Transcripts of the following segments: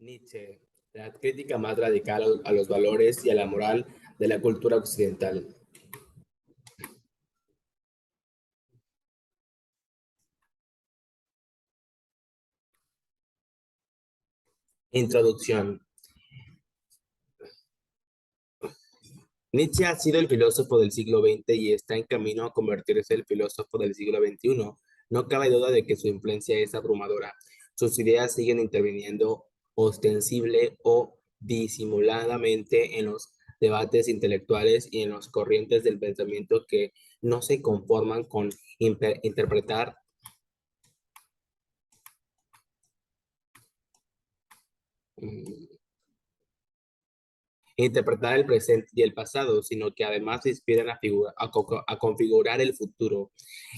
Nietzsche, la crítica más radical a los valores y a la moral de la cultura occidental. Introducción. Nietzsche ha sido el filósofo del siglo XX y está en camino a convertirse en el filósofo del siglo XXI. No cabe duda de que su influencia es abrumadora. Sus ideas siguen interviniendo ostensible o disimuladamente en los debates intelectuales y en las corrientes del pensamiento que no se conforman con interpretar mm, interpretar el presente y el pasado, sino que además se inspiran a configurar el futuro.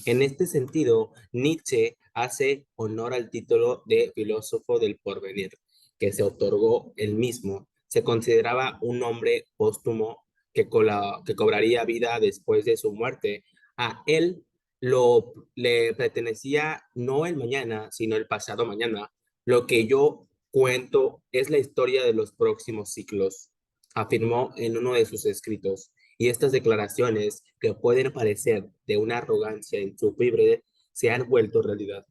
En este sentido, Nietzsche hace honor al título de filósofo del porvenir, que se otorgó él mismo. Se consideraba un hombre póstumo que cobraría vida después de su muerte. A él le pertenecía no el mañana, sino el pasado mañana. Lo que yo cuento es la historia de los próximos ciclos, afirmó en uno de sus escritos, y estas declaraciones, que pueden parecer de una arrogancia insufrible, se han vuelto realidad.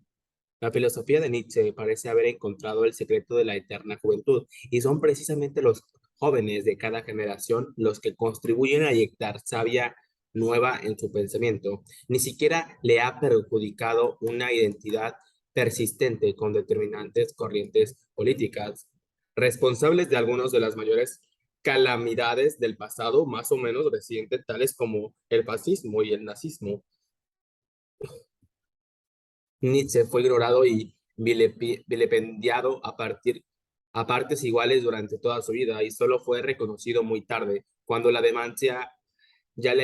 La filosofía de Nietzsche parece haber encontrado el secreto de la eterna juventud, y son precisamente los jóvenes de cada generación los que contribuyen a inyectar savia nueva en su pensamiento. Ni siquiera le ha perjudicado una identidad persistente con determinantes corrientes políticas, responsables de algunas de las mayores calamidades del pasado más o menos reciente, tales como el fascismo y el nazismo. Nietzsche fue ignorado y vilipendiado a partes iguales durante toda su vida y solo fue reconocido muy tarde, cuando la demencia ya le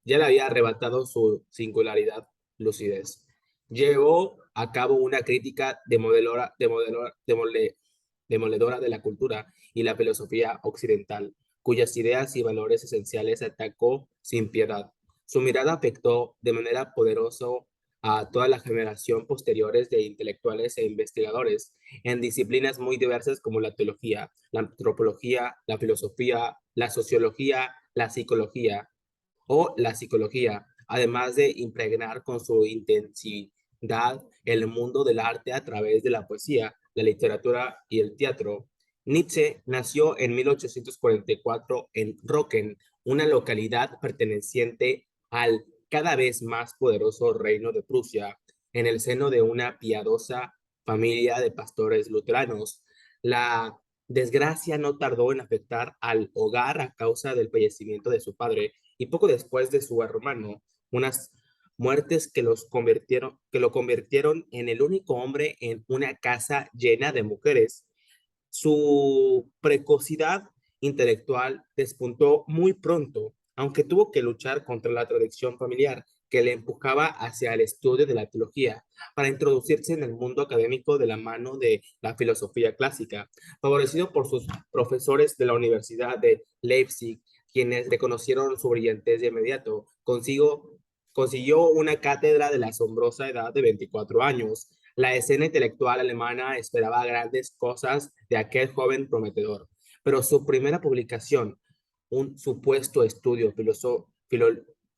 ya le había arrebatado su singularidad, lucidez. Llevó a cabo una crítica demoledora de la cultura y la filosofía occidental, cuyas ideas y valores esenciales atacó sin piedad. Su mirada afectó de manera poderosa a toda la generación posteriores de intelectuales e investigadores en disciplinas muy diversas como la teología, la antropología, la filosofía, la sociología, la psicología, además de impregnar con su intensidad el mundo del arte a través de la poesía, la literatura y el teatro. Nietzsche nació en 1844 en Rocken, una localidad perteneciente al cada vez más poderoso reino de Prusia, en el seno de una piadosa familia de pastores luteranos. La desgracia no tardó en afectar al hogar a causa del fallecimiento de su padre y poco después de su hermano, unas muertes que lo convirtieron en el único hombre en una casa llena de mujeres. Su precocidad intelectual despuntó muy pronto, aunque tuvo que luchar contra la tradición familiar que le empujaba hacia el estudio de la teología para introducirse en el mundo académico de la mano de la filosofía clásica, favorecido por sus profesores de la Universidad de Leipzig, quienes reconocieron su brillantez de inmediato. Consiguió una cátedra de la asombrosa edad de 24 años. La escena intelectual alemana esperaba grandes cosas de aquel joven prometedor, pero su primera publicación, un supuesto estudio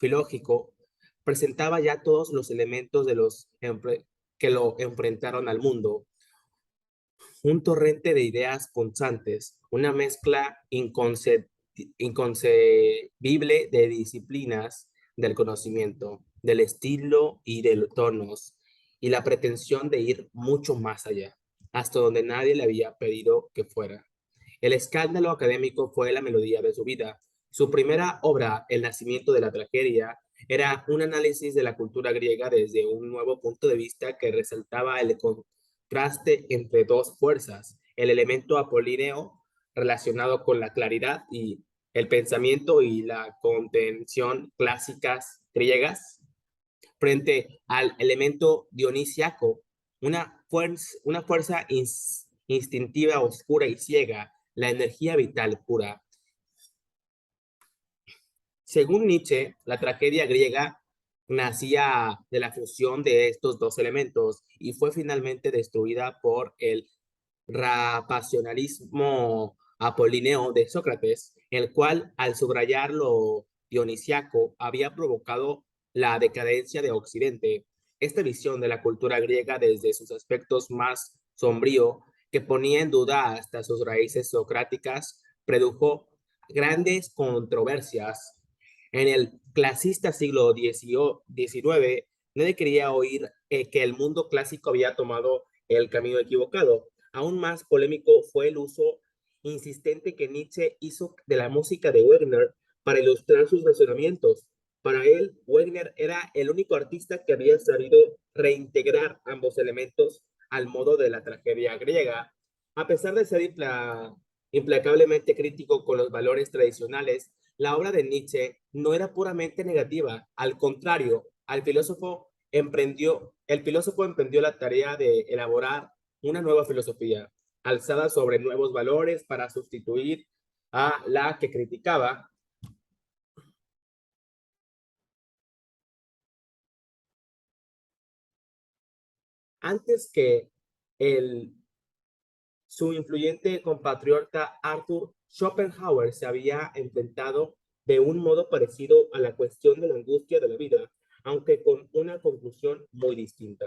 filológico, presentaba ya todos los elementos que lo enfrentaron al mundo: un torrente de ideas punzantes, una mezcla inconcebible de disciplinas del conocimiento, del estilo y de los tonos, y la pretensión de ir mucho más allá, hasta donde nadie le había pedido que fuera. El escándalo académico fue la melodía de su vida. Su primera obra, El nacimiento de la tragedia, era un análisis de la cultura griega desde un nuevo punto de vista que resaltaba el contraste entre dos fuerzas: el elemento apolíneo relacionado con la claridad y el pensamiento y la contención clásicas griegas, frente al elemento dionisiaco, una fuerza instintiva, oscura y ciega, la energía vital pura. Según Nietzsche, la tragedia griega nacía de la fusión de estos dos elementos y fue finalmente destruida por el rapacionalismo apolíneo de Sócrates, el cual, al subrayar lo dionisiaco, había provocado la decadencia de Occidente. Esta visión de la cultura griega desde sus aspectos más sombrío, que ponía en duda hasta sus raíces socráticas, produjo grandes controversias. En el clasista siglo XIX, nadie quería oír que el mundo clásico había tomado el camino equivocado. Aún más polémico fue el uso insistente que Nietzsche hizo de la música de Wagner para ilustrar sus razonamientos. Para él, Wagner era el único artista que había sabido reintegrar ambos elementos al modo de la tragedia griega. A pesar de ser implacablemente crítico con los valores tradicionales, la obra de Nietzsche no era puramente negativa. Al contrario, el filósofo emprendió la tarea de elaborar una nueva filosofía, alzada sobre nuevos valores para sustituir a la que criticaba. Antes que el, su influyente compatriota Arthur Schopenhauer se había enfrentado de un modo parecido a la cuestión de la angustia de la vida, aunque con una conclusión muy distinta.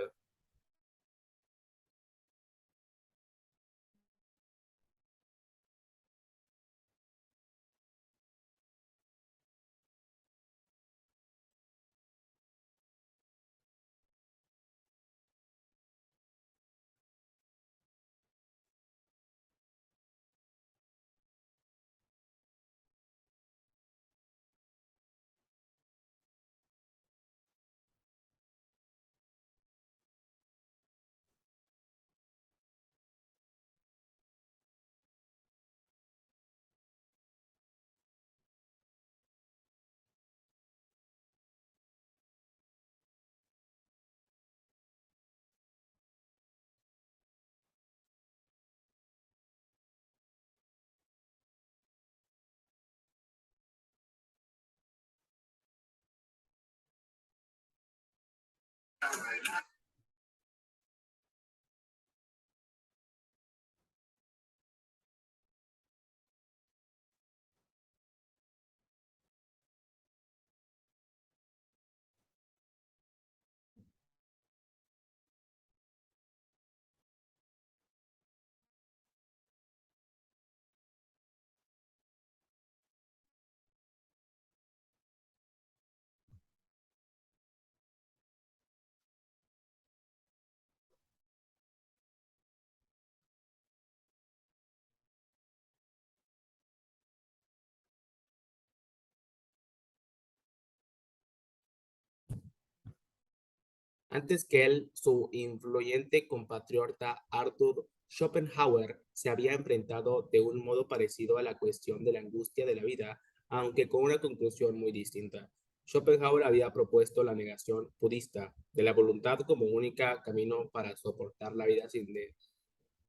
Antes que él, su influyente compatriota Arthur Schopenhauer se había enfrentado de un modo parecido a la cuestión de la angustia de la vida, aunque con una conclusión muy distinta. Schopenhauer había propuesto la negación budista de la voluntad como única camino para soportar la vida sin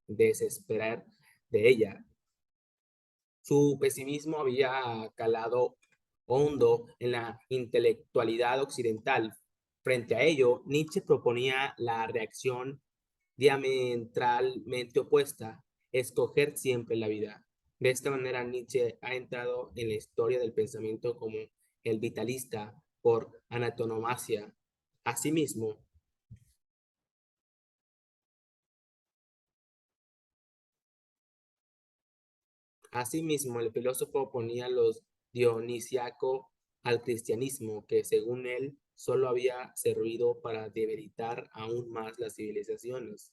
desesperar de ella. Su pesimismo había calado hondo en la intelectualidad occidental. Frente a ello, Nietzsche proponía la reacción diametralmente opuesta, escoger siempre la vida. De esta manera, Nietzsche ha entrado en la historia del pensamiento como el vitalista por anatonomasia. Asimismo, Asimismo, el filósofo oponía los dionisiaco al cristianismo, que según él solo había servido para debilitar aún más las civilizaciones.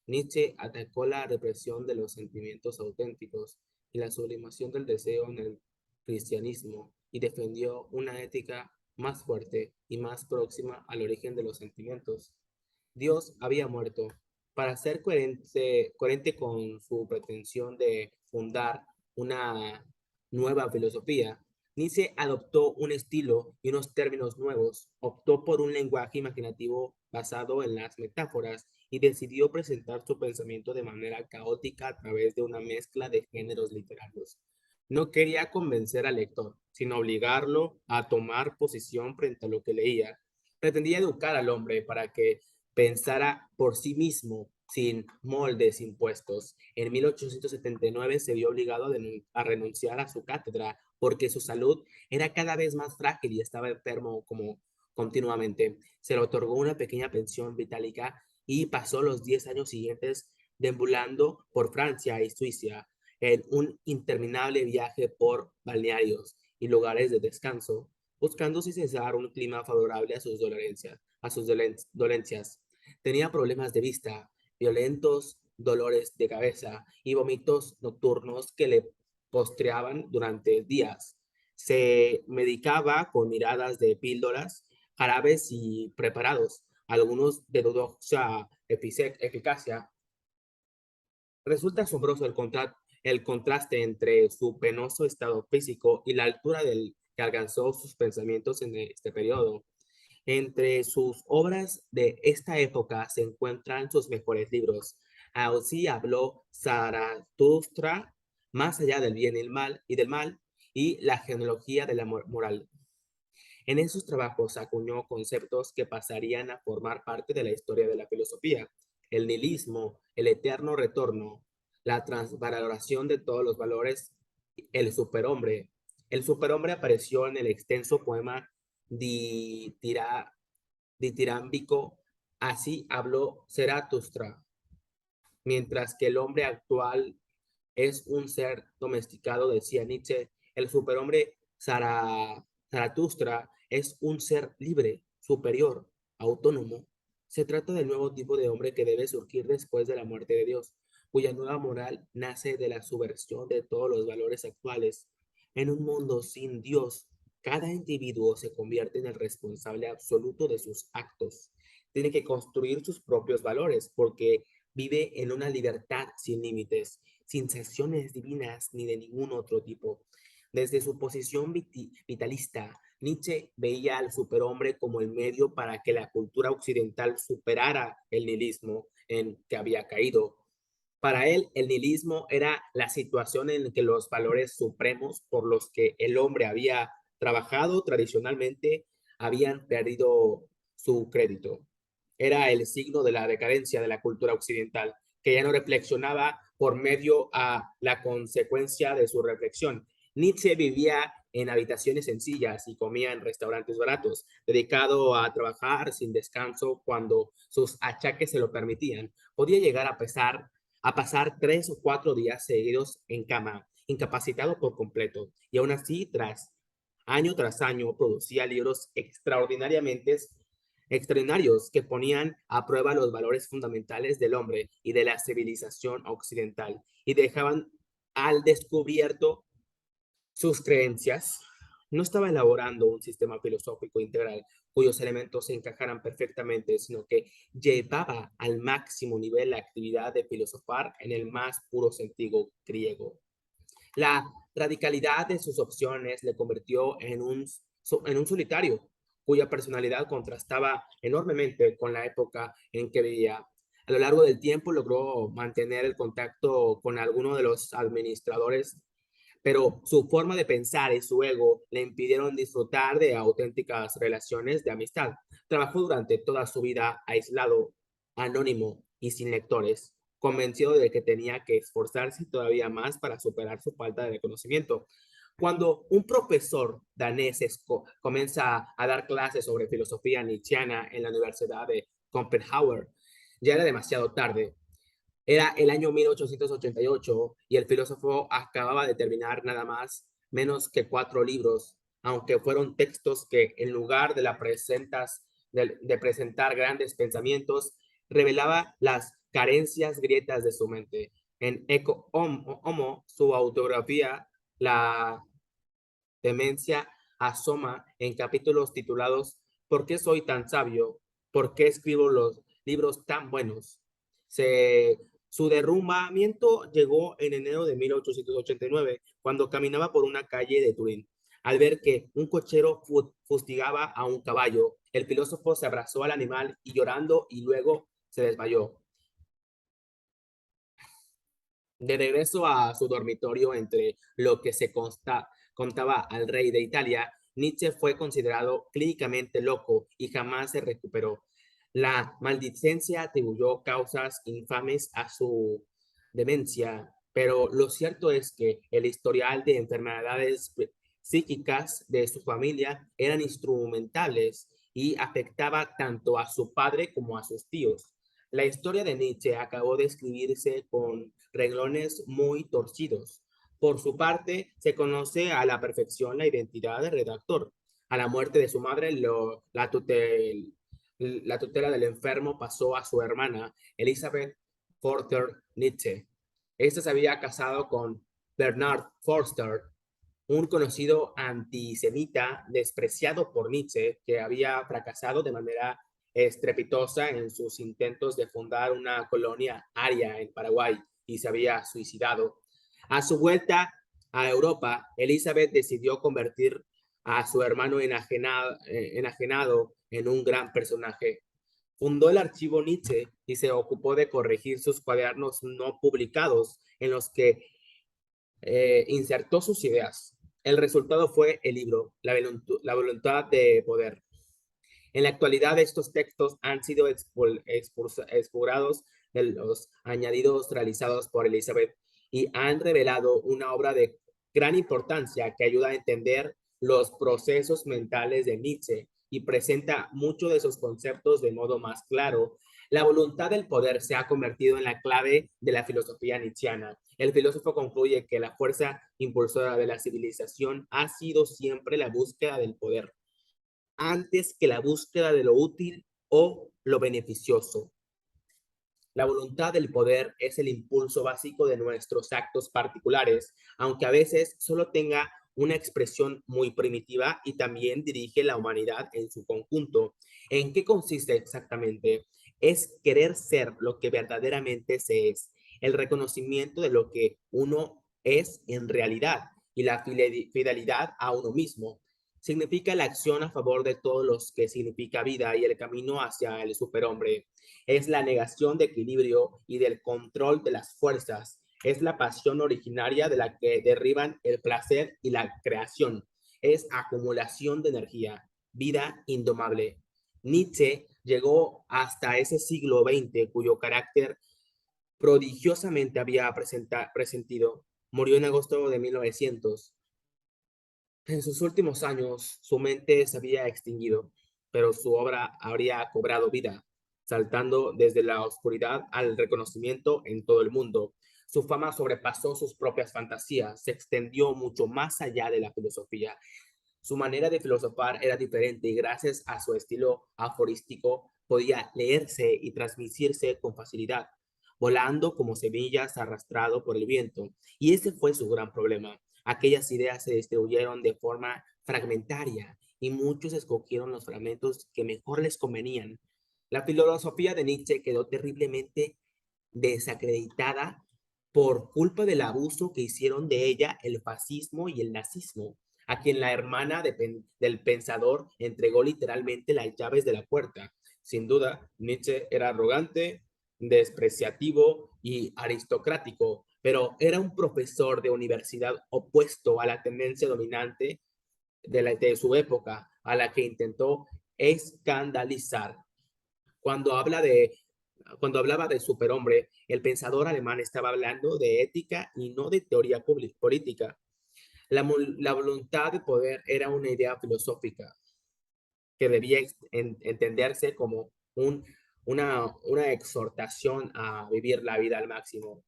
Nietzsche atacó la represión de los sentimientos auténticos y la sublimación del deseo en el cristianismo y defendió una ética más fuerte y más próxima al origen de los sentimientos. Dios había muerto. Para ser coherente con su pretensión de fundar una nueva filosofía, Nietzsche adoptó un estilo y unos términos nuevos, optó por un lenguaje imaginativo basado en las metáforas y decidió presentar su pensamiento de manera caótica a través de una mezcla de géneros literarios. No quería convencer al lector, sino obligarlo a tomar posición frente a lo que leía. Pretendía educar al hombre para que pensara por sí mismo, sin moldes impuestos. En 1879 se vio obligado a renunciar a su cátedra porque su salud era cada vez más frágil y estaba enfermo como continuamente. Se le otorgó una pequeña pensión vitálica y pasó los 10 años siguientes deambulando por Francia y Suiza en un interminable viaje por balnearios y lugares de descanso, buscando sin cesar un clima favorable a sus dolencias. Tenía problemas de vista, violentos dolores de cabeza y vómitos nocturnos que le postreaban durante días. Se medicaba con miradas de píldoras, jarabes y preparados, algunos de dudosa eficacia. Resulta asombroso el contraste entre su penoso estado físico y la altura del que alcanzó sus pensamientos en este periodo. Entre sus obras de esta época se encuentran sus mejores libros. Así habló Zaratustra, Más allá del bien y del mal, y La genealogía de la moral. En esos trabajos acuñó conceptos que pasarían a formar parte de la historia de la filosofía: el nihilismo, el eterno retorno, la transvaloración de todos los valores, el superhombre. El superhombre apareció en el extenso poema ditirámbico Así habló Zaratustra, mientras que el hombre actual es un ser domesticado, decía Nietzsche. El superhombre Zaratustra es un ser libre, superior, autónomo. Se trata del nuevo tipo de hombre que debe surgir después de la muerte de Dios, cuya nueva moral nace de la subversión de todos los valores actuales. En un mundo sin Dios, cada individuo se convierte en el responsable absoluto de sus actos. Tiene que construir sus propios valores porque vive en una libertad sin límites, sin sanciones divinas ni de ningún otro tipo. Desde su posición vitalista, Nietzsche veía al superhombre como el medio para que la cultura occidental superara el nihilismo en que había caído. Para él, el nihilismo era la situación en que los valores supremos por los que el hombre había trabajado tradicionalmente habían perdido su crédito. Era el signo de la decadencia de la cultura occidental, que ya no reflexionaba por medio a la consecuencia de su reflexión. Nietzsche vivía en habitaciones sencillas y comía en restaurantes baratos, dedicado a trabajar sin descanso cuando sus achaques se lo permitían. Podía llegar a pasar 3 o 4 días seguidos en cama, incapacitado por completo, y aún así, tras año, producía libros extraordinarios que ponían a prueba los valores fundamentales del hombre y de la civilización occidental y dejaban al descubierto sus creencias. No estaba elaborando un sistema filosófico integral cuyos elementos se encajaran perfectamente, sino que llevaba al máximo nivel la actividad de filosofar en el más puro sentido griego. La radicalidad de sus opciones le convirtió en un solitario, cuya personalidad contrastaba enormemente con la época en que vivía. A lo largo del tiempo logró mantener el contacto con algunos de los administradores, pero su forma de pensar y su ego le impidieron disfrutar de auténticas relaciones de amistad. Trabajó durante toda su vida aislado, anónimo y sin lectores, convencido de que tenía que esforzarse todavía más para superar su falta de reconocimiento. Cuando un profesor danés comienza a dar clases sobre filosofía nietzscheana en la Universidad de Copenhague, ya era demasiado tarde. Era el año 1888 y el filósofo acababa de terminar nada más menos que 4 libros, aunque fueron textos que en lugar de presentar grandes pensamientos, revelaba las carencias grietas de su mente. En Eco Homo, su autografía, la demencia asoma en capítulos titulados ¿Por qué soy tan sabio? ¿Por qué escribo los libros tan buenos? Su derrumbamiento llegó en enero de 1889, cuando caminaba por una calle de Turín. Al ver que un cochero fustigaba a un caballo, el filósofo se abrazó al animal y llorando y luego se desmayó. De regreso a su dormitorio, entre lo que contaba al rey de Italia, Nietzsche fue considerado clínicamente loco y jamás se recuperó. La maldicencia atribuyó causas infames a su demencia, pero lo cierto es que el historial de enfermedades psíquicas de su familia eran instrumentales y afectaba tanto a su padre como a sus tíos. La historia de Nietzsche acabó de escribirse con renglones muy torcidos. Por su parte, se conoce a la perfección la identidad del redactor. A la muerte de su madre, la tutela del enfermo pasó a su hermana, Elizabeth Forster Nietzsche. Esta se había casado con Bernard Forster, un conocido antisemita despreciado por Nietzsche, que había fracasado de manera estrepitosa en sus intentos de fundar una colonia aria en Paraguay y se había suicidado. A su vuelta a Europa, Elizabeth decidió convertir a su hermano enajenado en un gran personaje. Fundó el archivo Nietzsche y se ocupó de corregir sus cuadernos no publicados en los que insertó sus ideas. El resultado fue el libro, La voluntad de poder. En la actualidad, estos textos han sido expurgados de los añadidos realizados por Elizabeth y han revelado una obra de gran importancia que ayuda a entender los procesos mentales de Nietzsche y presenta muchos de sus conceptos de modo más claro. La voluntad del poder se ha convertido en la clave de la filosofía nietzscheana. El filósofo concluye que la fuerza impulsora de la civilización ha sido siempre la búsqueda del poder antes que la búsqueda de lo útil o lo beneficioso. La voluntad del poder es el impulso básico de nuestros actos particulares, aunque a veces solo tenga una expresión muy primitiva y también dirige la humanidad en su conjunto. ¿En qué consiste exactamente? Es querer ser lo que verdaderamente se es, el reconocimiento de lo que uno es en realidad y la fidelidad a uno mismo. Significa la acción a favor de todos los que significa vida y el camino hacia el superhombre. Es la negación de equilibrio y del control de las fuerzas. Es la pasión originaria de la que derriban el placer y la creación. Es acumulación de energía, vida indomable. Nietzsche llegó hasta ese siglo XX cuyo carácter prodigiosamente había presentido. Murió en agosto de 1900. En sus últimos años, su mente se había extinguido, pero su obra habría cobrado vida, saltando desde la oscuridad al reconocimiento en todo el mundo. Su fama sobrepasó sus propias fantasías, se extendió mucho más allá de la filosofía. Su manera de filosofar era diferente y gracias a su estilo aforístico podía leerse y transmitirse con facilidad, volando como semillas arrastrado por el viento. Y ese fue su gran problema. Aquellas ideas se distribuyeron de forma fragmentaria y muchos escogieron los fragmentos que mejor les convenían. La filosofía de Nietzsche quedó terriblemente desacreditada por culpa del abuso que hicieron de ella el fascismo y el nazismo, a quien la hermana del pensador entregó literalmente las llaves de la puerta. Sin duda, Nietzsche era arrogante, despreciativo y aristocrático, pero era un profesor de universidad opuesto a la tendencia dominante de su época, a la que intentó escandalizar. Cuando habla de cuando hablaba de superhombre, el pensador alemán estaba hablando de ética y no de teoría política. La voluntad de poder era una idea filosófica que debía entenderse como una exhortación a vivir la vida al máximo.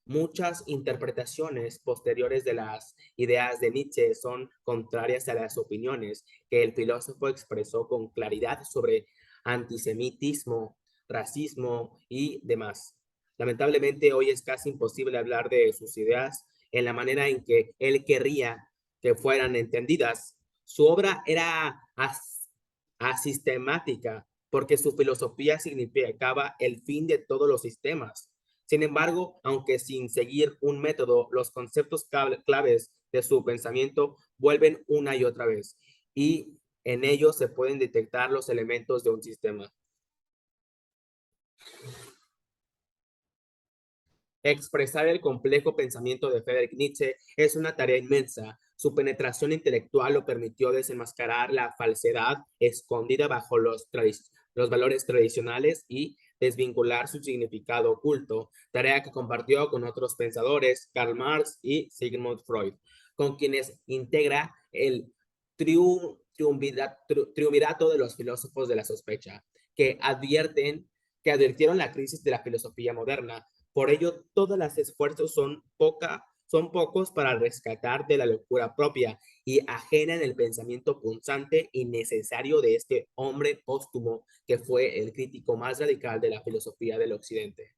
Muchas interpretaciones posteriores de las ideas de Nietzsche son contrarias a las opiniones que el filósofo expresó con claridad sobre antisemitismo, racismo y demás. Lamentablemente, hoy es casi imposible hablar de sus ideas en la manera en que él querría que fueran entendidas. Su obra era asistemática porque su filosofía significaba el fin de todos los sistemas. Sin embargo, aunque sin seguir un método, los conceptos claves de su pensamiento vuelven una y otra vez y en ellos se pueden detectar los elementos de un sistema. Expresar el complejo pensamiento de Friedrich Nietzsche es una tarea inmensa. Su penetración intelectual lo permitió desenmascarar la falsedad escondida bajo los los valores tradicionales y desvincular su significado oculto, tarea que compartió con otros pensadores, Karl Marx y Sigmund Freud, con quienes integra el triunvirato de los filósofos de la sospecha, que advirtieron la crisis de la filosofía moderna. Por ello, todos los esfuerzos son pocos para rescatar de la locura propia y ajena en el pensamiento punzante y necesario de este hombre póstumo que fue el crítico más radical de la filosofía del Occidente.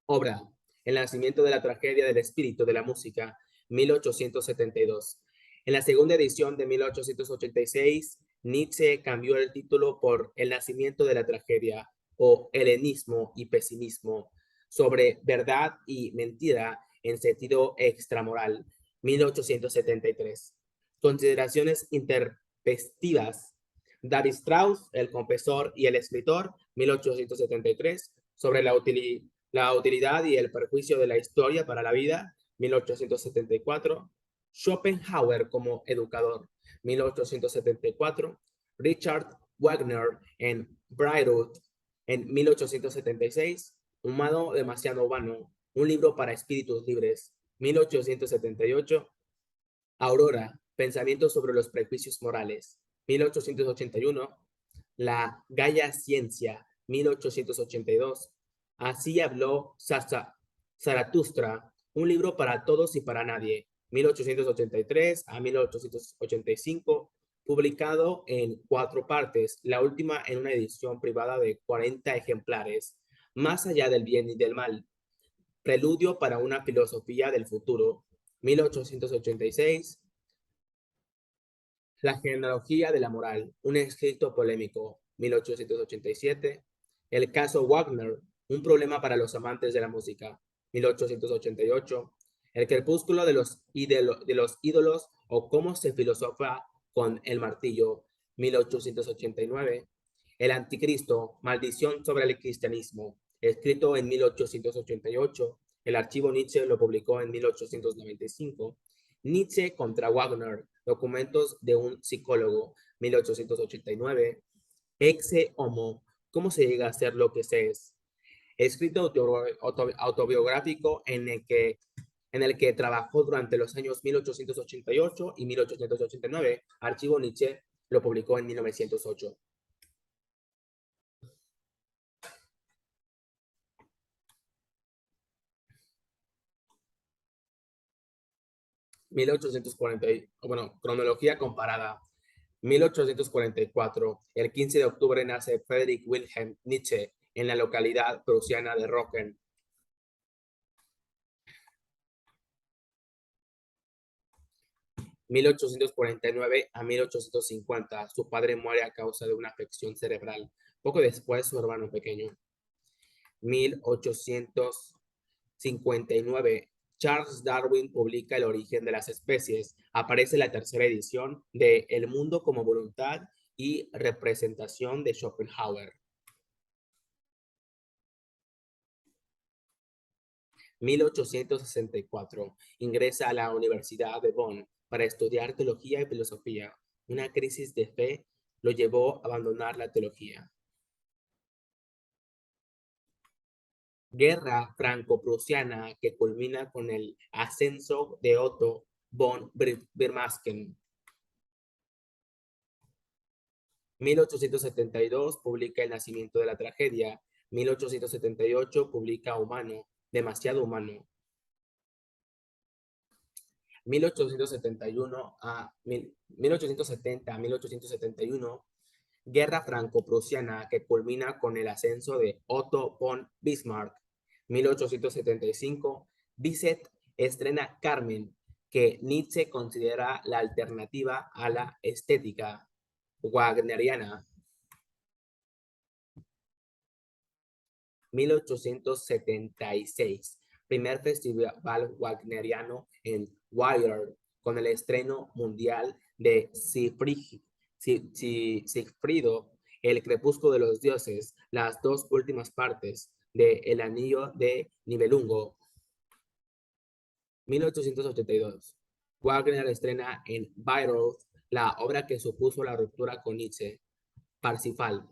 Obra: El nacimiento de la tragedia del espíritu de la música, 1872. En la segunda edición de 1886, Nietzsche cambió el título por El nacimiento de la tragedia o Helenismo y pesimismo, sobre verdad y mentira en sentido extramoral, 1873. Consideraciones interpestivas. David Strauss, El confesor y el escritor, 1873, sobre la utilidad y el perjuicio de la historia para la vida, 1874. Schopenhauer como educador, 1874. Richard Wagner en Bayreuth, en 1876. Humano demasiado vano, un libro para espíritus libres, 1878. Aurora, Pensamientos sobre los prejuicios morales, 1881. La Gaia Ciencia, 1882. Así habló Zaratustra, un libro para todos y para nadie, 1883 a 1885, publicado en 4 partes, la última en una edición privada de 40 ejemplares. Más allá del bien y del mal, Preludio para una filosofía del futuro, 1886. La genealogía de la moral, un escrito polémico, 1887. El caso Wagner, un problema para los amantes de la música, 1888. El crepúsculo de los ídolos o cómo se filosofa con el martillo, 1889. El anticristo, maldición sobre el cristianismo, escrito en 1888. El archivo Nietzsche lo publicó en 1895. Nietzsche contra Wagner, documentos de un psicólogo, 1889. Exe Homo, ¿cómo se llega a ser lo que se es? Escrito autobiográfico en el que trabajó durante los años 1888 y 1889. Archivo Nietzsche lo publicó en 1908. 1840, bueno, cronología comparada. 1844, el 15 de octubre nace Friedrich Wilhelm Nietzsche en la localidad prusiana de Rocken. 1849 a 1850, su padre muere a causa de una afección cerebral. Poco después, su hermano pequeño. 1859, Charles Darwin publica El origen de las especies. Aparece la tercera edición de El mundo como voluntad y representación de Schopenhauer. 1864, ingresa a la Universidad de Bonn para estudiar teología y filosofía. Una crisis de fe lo llevó a abandonar la teología. Guerra franco-prusiana que culmina con el ascenso de Otto von Bismarck. 1872 publica El nacimiento de la tragedia. 1878 publica Humano, demasiado humano. 1870 a 1871, Guerra franco-prusiana que culmina con el ascenso de Otto von Bismarck. 1875, Bizet estrena Carmen, que Nietzsche considera la alternativa a la estética wagneriana. 1876, primer festival wagneriano en Wired, con el estreno mundial de Sigfrido, El crepúsculo de los dioses, las 2 últimas partes de El anillo de Nibelungo. 1882, Wagner estrena en Bayreuth la obra que supuso la ruptura con Nietzsche, Parsifal,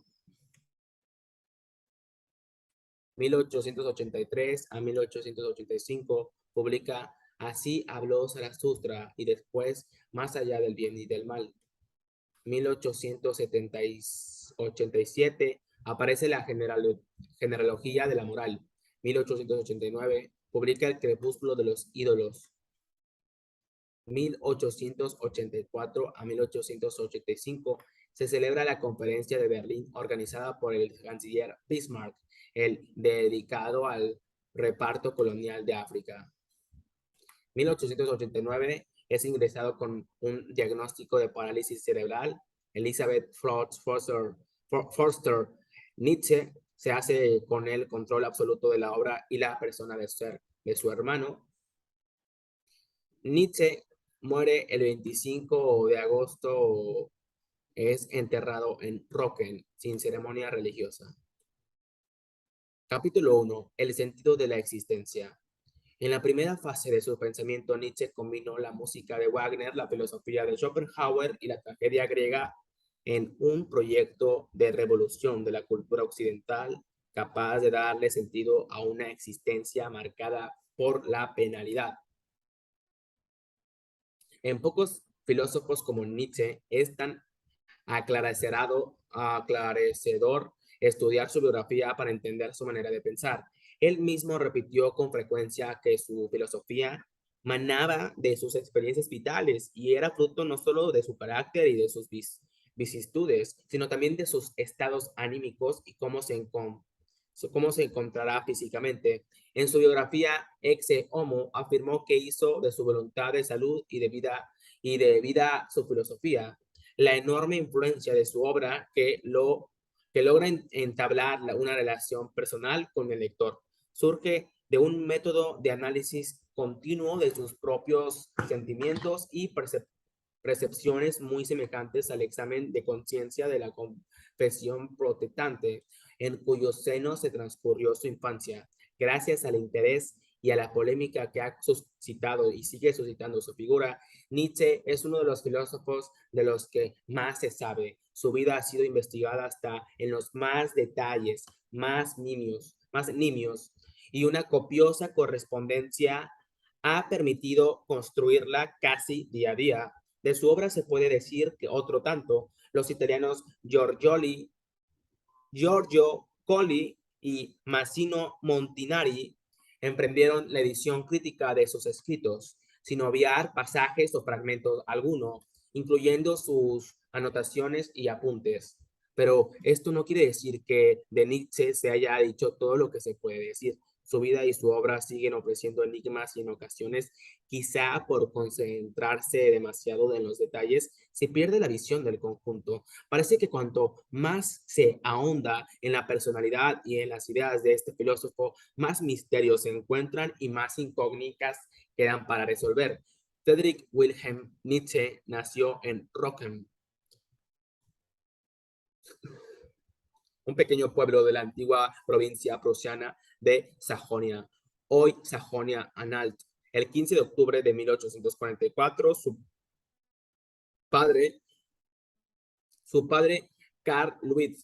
1883 a 1885, publica Así habló Zaratustra y después Más allá del bien y del mal. 1887 aparece la Genealogía de la Moral. 1889 publica El crepúsculo de los ídolos. 1884 a 1885 se celebra la Conferencia de Berlín organizada por el canciller Bismarck, el dedicado al reparto colonial de África. 1889 es ingresado con un diagnóstico de parálisis cerebral. Elizabeth Forster Nietzsche se hace con el control absoluto de la obra y la persona de su hermano. Nietzsche muere el 25 de agosto, es enterrado en Rocken, sin ceremonia religiosa. Capítulo 1. El sentido de la existencia. En la primera fase de su pensamiento, Nietzsche combinó la música de Wagner, la filosofía de Schopenhauer y la tragedia griega en un proyecto de revolución de la cultura occidental capaz de darle sentido a una existencia marcada por la penalidad. En pocos filósofos como Nietzsche es tan aclarecedor estudiar su biografía para entender su manera de pensar. Él mismo repitió con frecuencia que su filosofía manaba de sus experiencias vitales y era fruto no solo de su carácter y de sus vicisitudes, sino también de sus estados anímicos y cómo se encontrará físicamente. En su biografía, Ecce Homo afirmó que hizo de su voluntad de salud y de vida su filosofía. La enorme influencia de su obra que logra entablar una relación personal con el lector. Surge de un método de análisis continuo de sus propios sentimientos y percepciones muy semejantes al examen de conciencia de la confesión protestante, en cuyo seno se transcurrió su infancia. Gracias al interés y a la polémica que ha suscitado y sigue suscitando su figura, Nietzsche es uno de los filósofos de los que más se sabe. Su vida ha sido investigada hasta en los más detalles, más nimios, y una copiosa correspondencia ha permitido construirla casi día a día. De su obra se puede decir que otro tanto, los italianos Giorgio Colli y Massimo Montinari emprendieron la edición crítica de sus escritos, sin obviar pasajes o fragmentos alguno, incluyendo sus anotaciones y apuntes. Pero esto no quiere decir que de Nietzsche se haya dicho todo lo que se puede decir. Su vida y su obra siguen ofreciendo enigmas y en ocasiones, quizá por concentrarse demasiado en los detalles, se pierde la visión del conjunto. Parece que cuanto más se ahonda en la personalidad y en las ideas de este filósofo, más misterios se encuentran y más incógnitas quedan para resolver. Friedrich Wilhelm Nietzsche nació en Rocken, un pequeño pueblo de la antigua provincia prusiana de Sajonia, hoy Sajonia-Anhalt. El 15 de octubre de 1844, padre, su padre Carl Luigi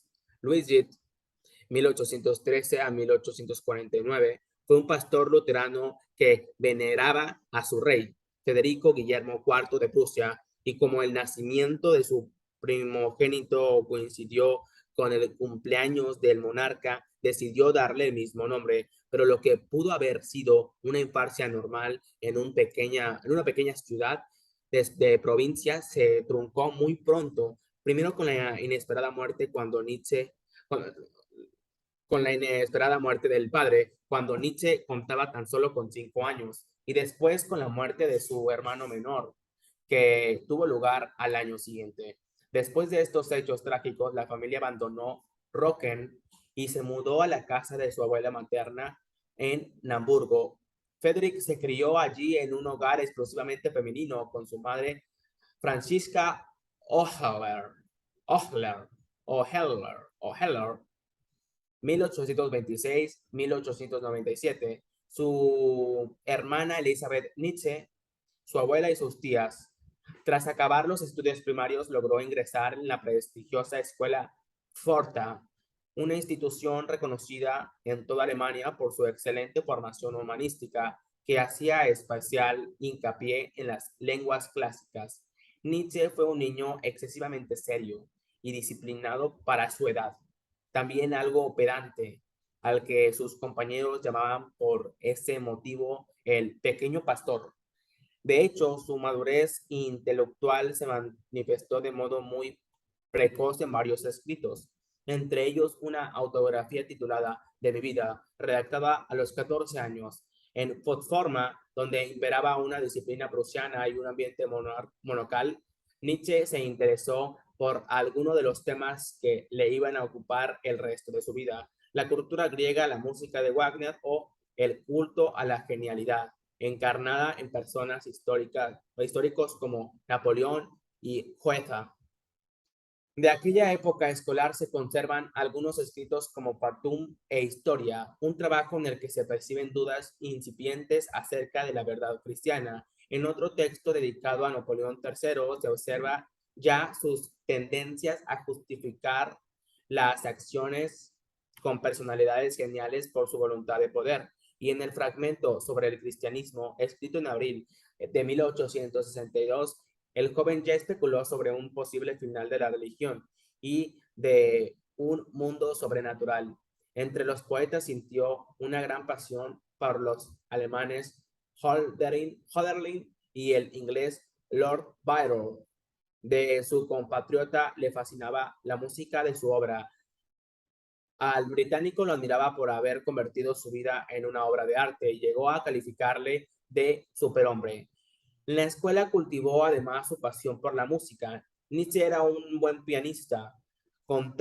1813 a 1849, fue un pastor luterano que veneraba a su rey, Federico Guillermo IV de Prusia, y como el nacimiento de su primogénito coincidió con el cumpleaños del monarca, decidió darle el mismo nombre, pero lo que pudo haber sido una infancia normal en una pequeña ciudad de provincia se truncó muy pronto, primero con la inesperada muerte con la inesperada muerte del padre, cuando Nietzsche contaba tan solo con 5 años, y después con la muerte de su hermano menor, que tuvo lugar al año siguiente. Después de estos hechos trágicos, la familia abandonó Rocken y se mudó a la casa de su abuela materna en Hamburgo. Friedrich se crió allí en un hogar exclusivamente femenino con su madre Franziska Oehler, 1826-1897, su hermana Elizabeth Nietzsche, su abuela y sus tías. Tras acabar los estudios primarios, logró ingresar en la prestigiosa escuela Forta, una institución reconocida en toda Alemania por su excelente formación humanística que hacía especial hincapié en las lenguas clásicas. Nietzsche fue un niño excesivamente serio y disciplinado para su edad, también algo pedante, al que sus compañeros llamaban por ese motivo el pequeño pastor. De hecho, su madurez intelectual se manifestó de modo muy precoz en varios escritos, entre ellos una autobiografía titulada De mi vida, redactada a los 14 años, en forma donde imperaba una disciplina prusiana y un ambiente monocal. Nietzsche se interesó por algunos de los temas que le iban a ocupar el resto de su vida: la cultura griega, la música de Wagner o el culto a la genialidad, encarnada en personas históricas o históricos como Napoleón y Goethe. De aquella época escolar se conservan algunos escritos como Partum e Historia, un trabajo en el que se perciben dudas incipientes acerca de la verdad cristiana. En otro texto dedicado a Napoleón III se observa ya sus tendencias a justificar las acciones con personalidades geniales por su voluntad de poder. Y en el fragmento sobre el cristianismo, escrito en abril de 1862, el joven ya especuló sobre un posible final de la religión y de un mundo sobrenatural. Entre los poetas sintió una gran pasión por los alemanes Hölderlin y el inglés Lord Byron. De su compatriota le fascinaba la música de su obra. Al británico lo admiraba por haber convertido su vida en una obra de arte y llegó a calificarle de superhombre. En la escuela cultivó además su pasión por la música. Nietzsche era un buen pianista, con,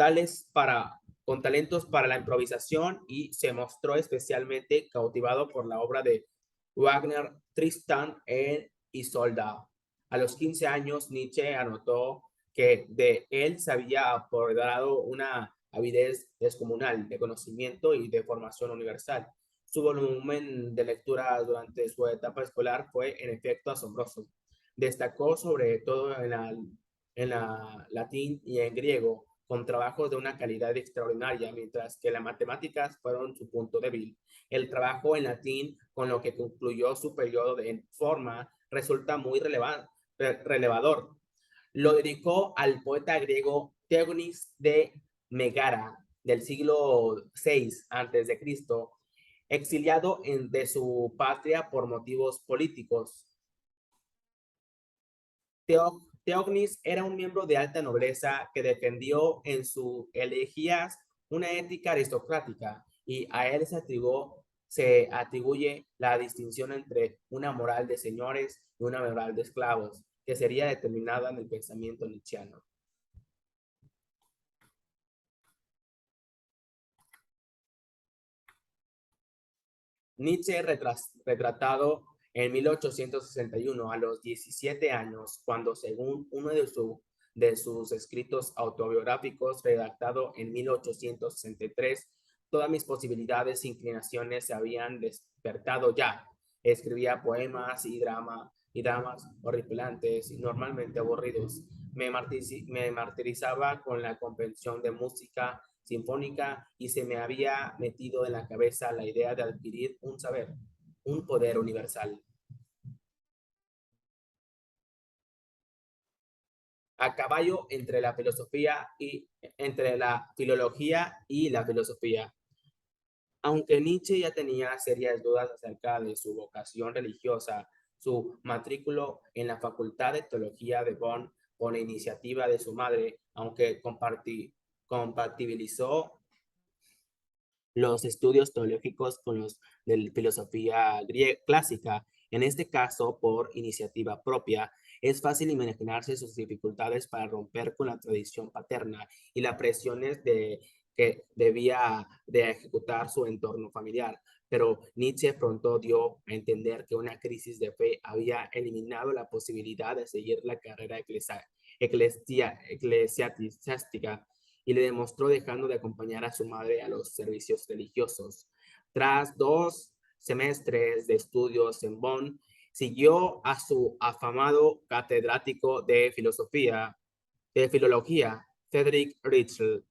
con talentos para la improvisación, y se mostró especialmente cautivado por la obra de Wagner, Tristan e Isolda. A los 15 años, Nietzsche anotó que de él se había apoderado una avidez descomunal de conocimiento y de formación universal. Su volumen de lectura durante su etapa escolar fue en efecto asombroso. Destacó sobre todo en la latín y en griego, con trabajos de una calidad extraordinaria, mientras que las matemáticas fueron su punto débil. El trabajo en latín, con lo que concluyó su periodo de forma, resulta muy relevador. Lo dedicó al poeta griego Teógenes de Megara, del siglo VI a.C., exiliado de su patria por motivos políticos. Teógenes era un miembro de alta nobleza que defendió en sus elegías una ética aristocrática, y a él se atribuye la distinción entre una moral de señores y una moral de esclavos, que sería determinada en el pensamiento nietzscheano. Nietzsche retratado en 1861 a los 17 años, cuando según uno de sus escritos autobiográficos redactado en 1863, todas mis posibilidades e inclinaciones se habían despertado ya. Escribía poemas y dramas horripilantes y normalmente aburridos. Me martirizaba con la comprensión de música sinfónica, y se me había metido en la cabeza la idea de adquirir un saber, un poder universal. A caballo entre la filología y la filosofía. Aunque Nietzsche ya tenía serias dudas acerca de su vocación religiosa, su matrículo en la Facultad de Teología de Bonn por iniciativa de su madre, aunque compatibilizó los estudios teológicos con los de filosofía clásica, en este caso por iniciativa propia. Es fácil imaginarse sus dificultades para romper con la tradición paterna y las presiones que debía de ejecutar su entorno familiar. Pero Nietzsche pronto dio a entender que una crisis de fe había eliminado la posibilidad de seguir la carrera eclesiástica, y le demostró dejando de acompañar a su madre a los servicios religiosos. Tras 2 semestres de estudios en Bonn, siguió a su afamado catedrático de filología, Friedrich Ritschl,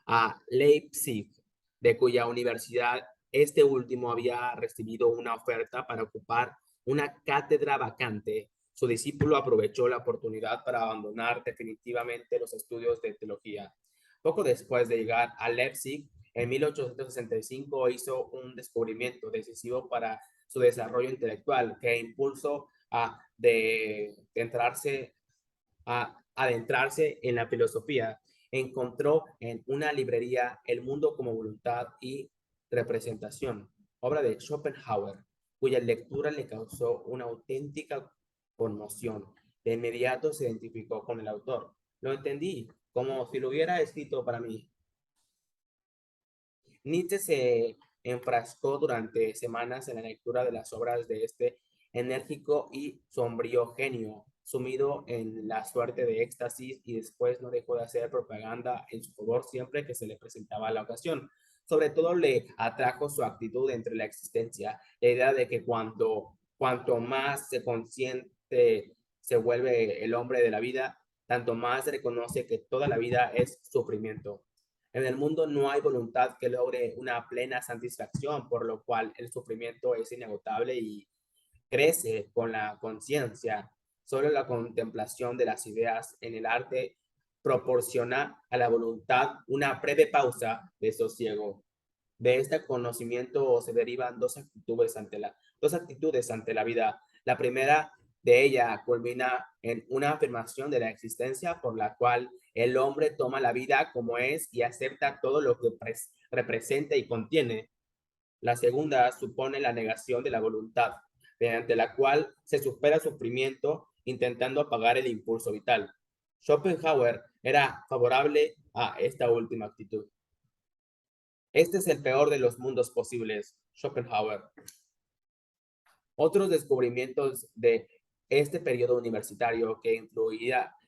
a Leipzig, de cuya universidad este último había recibido una oferta para ocupar una cátedra vacante. Su discípulo aprovechó la oportunidad para abandonar definitivamente los estudios de teología. Poco después de llegar a Leipzig, en 1865 hizo un descubrimiento decisivo para su desarrollo intelectual que impulsó a adentrarse en la filosofía. Encontró en una librería El mundo como voluntad y representación, obra de Schopenhauer, cuya lectura le causó una auténtica conmoción. De inmediato se identificó con el autor. Lo entendí como si lo hubiera escrito para mí. Nietzsche se enfrascó durante semanas en la lectura de las obras de este enérgico y sombrío genio, sumido en la suerte de éxtasis, y después no dejó de hacer propaganda en su favor siempre que se le presentaba la ocasión. Sobre todo le atrajo su actitud entre la existencia, la idea de que cuanto más se consciente se vuelve el hombre de la vida, tanto más reconoce que toda la vida es sufrimiento. En el mundo no hay voluntad que logre una plena satisfacción, por lo cual el sufrimiento es inagotable y crece con la conciencia. Solo la contemplación de las ideas en el arte proporciona a la voluntad una breve pausa de sosiego. De este conocimiento se derivan dos actitudes ante la vida. La primera de ella culmina en una afirmación de la existencia por la cual el hombre toma la vida como es y acepta todo lo que representa y contiene. La segunda supone la negación de la voluntad, mediante la cual se supera el sufrimiento intentando apagar el impulso vital. Schopenhauer era favorable a esta última actitud. Este es el peor de los mundos posibles, Schopenhauer. Otros descubrimientos de este periodo universitario que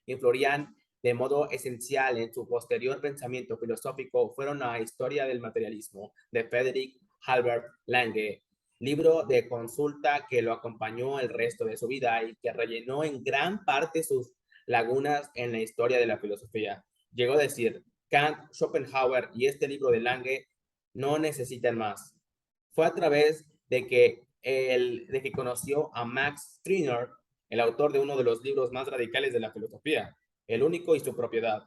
influirían de modo esencial en su posterior pensamiento filosófico fueron la historia del materialismo de Friedrich Albert Lange, libro de consulta que lo acompañó el resto de su vida y que rellenó en gran parte sus lagunas en la historia de la filosofía. Llegó a decir, Kant, Schopenhauer y este libro de Lange no necesitan más. Fue a través de que conoció a Max Stirner, el autor de uno de los libros más radicales de la filosofía, El único y su propiedad,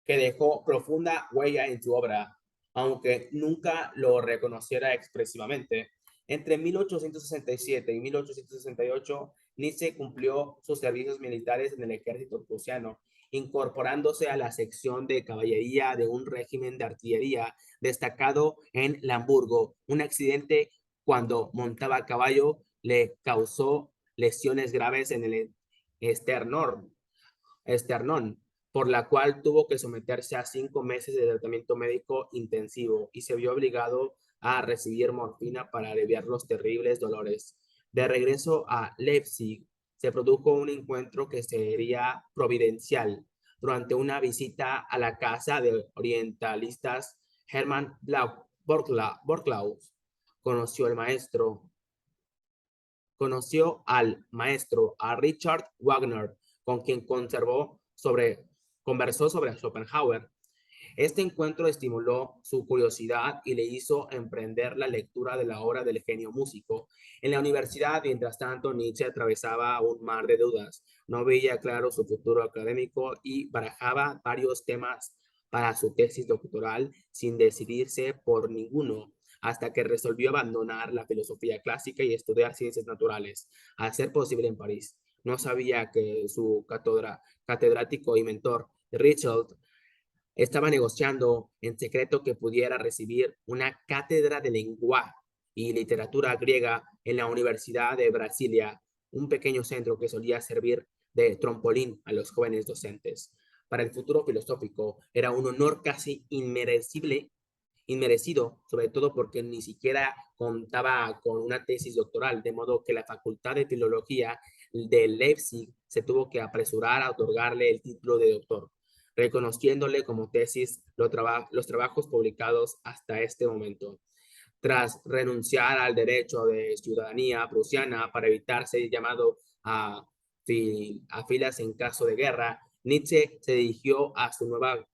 que dejó profunda huella en su obra, aunque nunca lo reconociera expresivamente. Entre 1867 y 1868, Nietzsche cumplió sus servicios militares en el ejército prusiano, incorporándose a la sección de caballería de un régimen de artillería destacado en Lamburgo. Un accidente cuando montaba a caballo le causó lesiones graves en el esternón, por la cual tuvo que someterse a 5 meses de tratamiento médico intensivo y se vio obligado a recibir morfina para aliviar los terribles dolores. De regreso a Leipzig, se produjo un encuentro que sería providencial. Durante una visita a la casa de orientalistas, Hermann Borklaus conoció al maestro, a Richard Wagner, con quien conversó sobre Schopenhauer. Este encuentro estimuló su curiosidad y le hizo emprender la lectura de la obra del genio músico. En la universidad, mientras tanto, Nietzsche atravesaba un mar de dudas. No veía claro su futuro académico y barajaba varios temas para su tesis doctoral sin decidirse por ninguno, hasta que resolvió abandonar la filosofía clásica y estudiar ciencias naturales, a ser posible en París. No sabía que su catedrático y mentor, Richard, estaba negociando en secreto que pudiera recibir una cátedra de lengua y literatura griega en la Universidad de Brasilia, un pequeño centro que solía servir de trampolín a los jóvenes docentes. Para el futuro filosófico era un honor casi inmerecido, sobre todo porque ni siquiera contaba con una tesis doctoral, de modo que la Facultad de Filología de Leipzig se tuvo que apresurar a otorgarle el título de doctor, reconociéndole como tesis los trabajos publicados hasta este momento. Tras renunciar al derecho de ciudadanía prusiana para evitar ser llamado a filas en caso de guerra, Nietzsche se dirigió a su nueva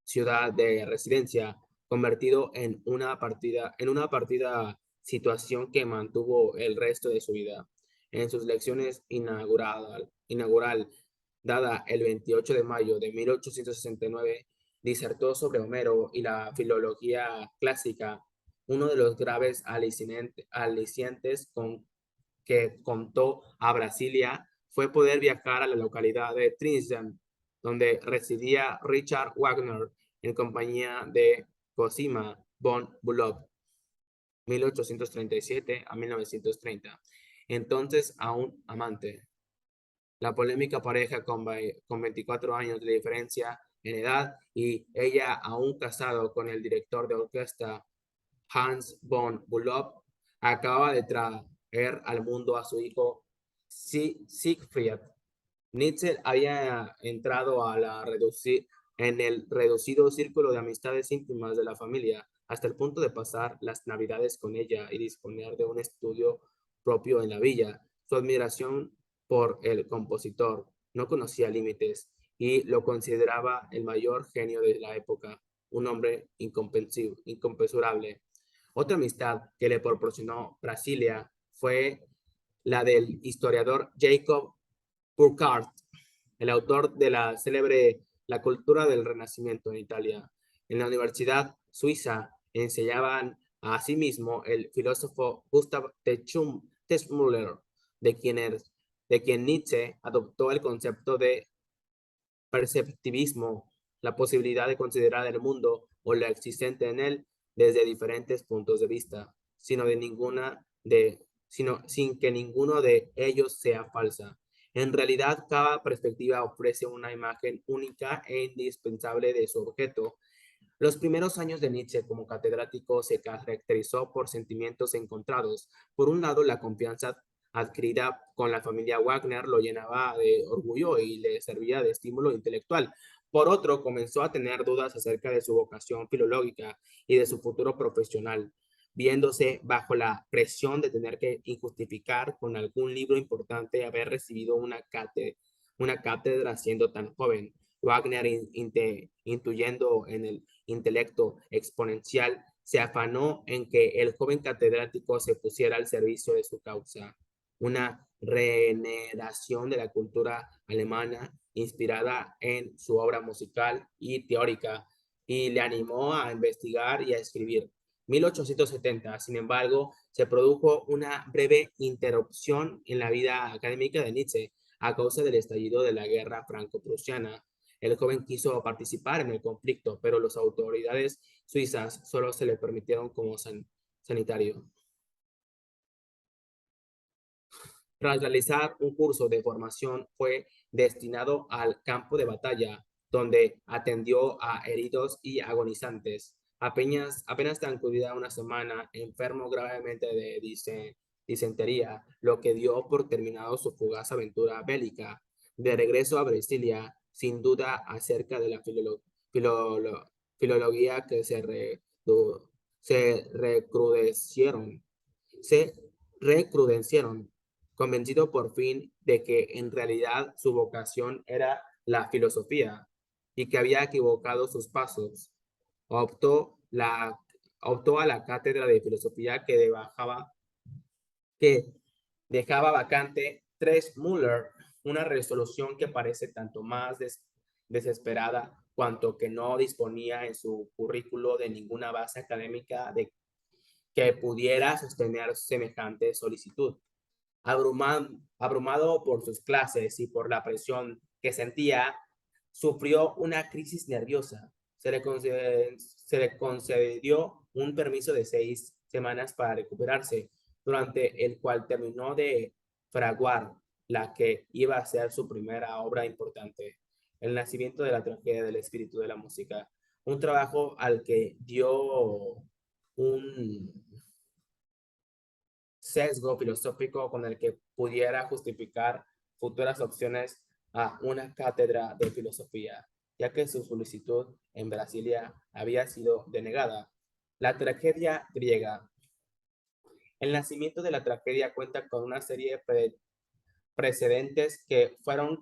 ciudad de residencia, convertido en una partida situación que mantuvo el resto de su vida. En sus lecciones inaugural dada el 28 de mayo de 1869, disertó sobre Homero y la filología clásica, uno de los graves alicientes con que contó a Brasilia fue poder viajar a la localidad de Dresden, donde residía Richard Wagner en compañía de Cosima von Bülow, 1837 a 1930, entonces aún amante. La polémica pareja con 24 años de diferencia en edad y ella aún casado con el director de orquesta Hans von Bülow, acaba de traer al mundo a su hijo Siegfried. Nietzsche había entrado en el reducido círculo de amistades íntimas de la familia, hasta el punto de pasar las navidades con ella y disponer de un estudio propio en la villa. Su admiración por el compositor no conocía límites y lo consideraba el mayor genio de la época, un hombre inconmensurable. Otra amistad que le proporcionó Brasilia fue la del historiador Jacob Burckhardt, el autor de la célebre La cultura del Renacimiento en Italia. En la Universidad Suiza enseñaban a sí mismo el filósofo Gustav Techmüller, de quien Nietzsche adoptó el concepto de perceptivismo, la posibilidad de considerar el mundo o la existente en él desde diferentes puntos de vista, sin que ninguno de ellos sea falsa. En realidad, cada perspectiva ofrece una imagen única e indispensable de su objeto. Los primeros años de Nietzsche como catedrático se caracterizó por sentimientos encontrados. Por un lado, la confianza adquirida con la familia Wagner lo llenaba de orgullo y le servía de estímulo intelectual. Por otro, comenzó a tener dudas acerca de su vocación filológica y de su futuro profesional, viéndose bajo la presión de tener que injustificar con algún libro importante haber recibido una cátedra siendo tan joven. Wagner, intuyendo en el intelecto exponencial, se afanó en que el joven catedrático se pusiera al servicio de su causa, una regeneración de la cultura alemana inspirada en su obra musical y teórica, y le animó a investigar y a escribir. 1870, sin embargo, se produjo una breve interrupción en la vida académica de Nietzsche a causa del estallido de la guerra franco-prusiana. El joven quiso participar en el conflicto, pero las autoridades suizas solo se le permitieron como sanitario. Tras realizar un curso de formación, fue destinado al campo de batalla, donde atendió a heridos y agonizantes. Apenas transcurrida una semana, enfermo gravemente de disentería, lo que dio por terminado su fugaz aventura bélica. De regreso a Brasilia, sin duda acerca de la filolo filología que se recrudecieron, se recrudecieron, convencido por fin de que en realidad su vocación era la filosofía y que había equivocado sus pasos. Optó, la, optó a la cátedra de filosofía que dejaba vacante Tres Müller, una resolución que parece tanto más desesperada cuanto que no disponía en su currículo de ninguna base académica que pudiera sostener semejante solicitud. Abrumado por sus clases y por la presión que sentía, sufrió una crisis nerviosa. Se le concedió un permiso de 6 semanas para recuperarse, durante el cual terminó de fraguar la que iba a ser su primera obra importante, El nacimiento de la tragedia del espíritu de la música, un trabajo al que dio un sesgo filosófico con el que pudiera justificar futuras opciones a una cátedra de filosofía, ya que su solicitud en Brasilia había sido denegada. La tragedia griega. El nacimiento de la tragedia cuenta con una serie de precedentes que fueron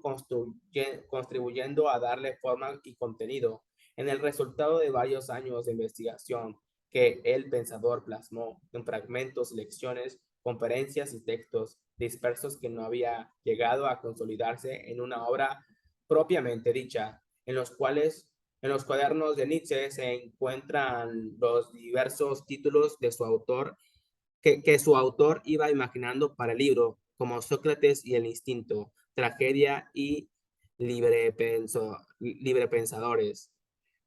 contribuyendo a darle forma y contenido. En el resultado de varios años de investigación que el pensador plasmó en fragmentos, lecciones, conferencias y textos dispersos que no había llegado a consolidarse en una obra propiamente dicha, en los cuadernos de Nietzsche se encuentran los diversos títulos de su autor que su autor iba imaginando para el libro, como Sócrates y el instinto, tragedia y librepensadores,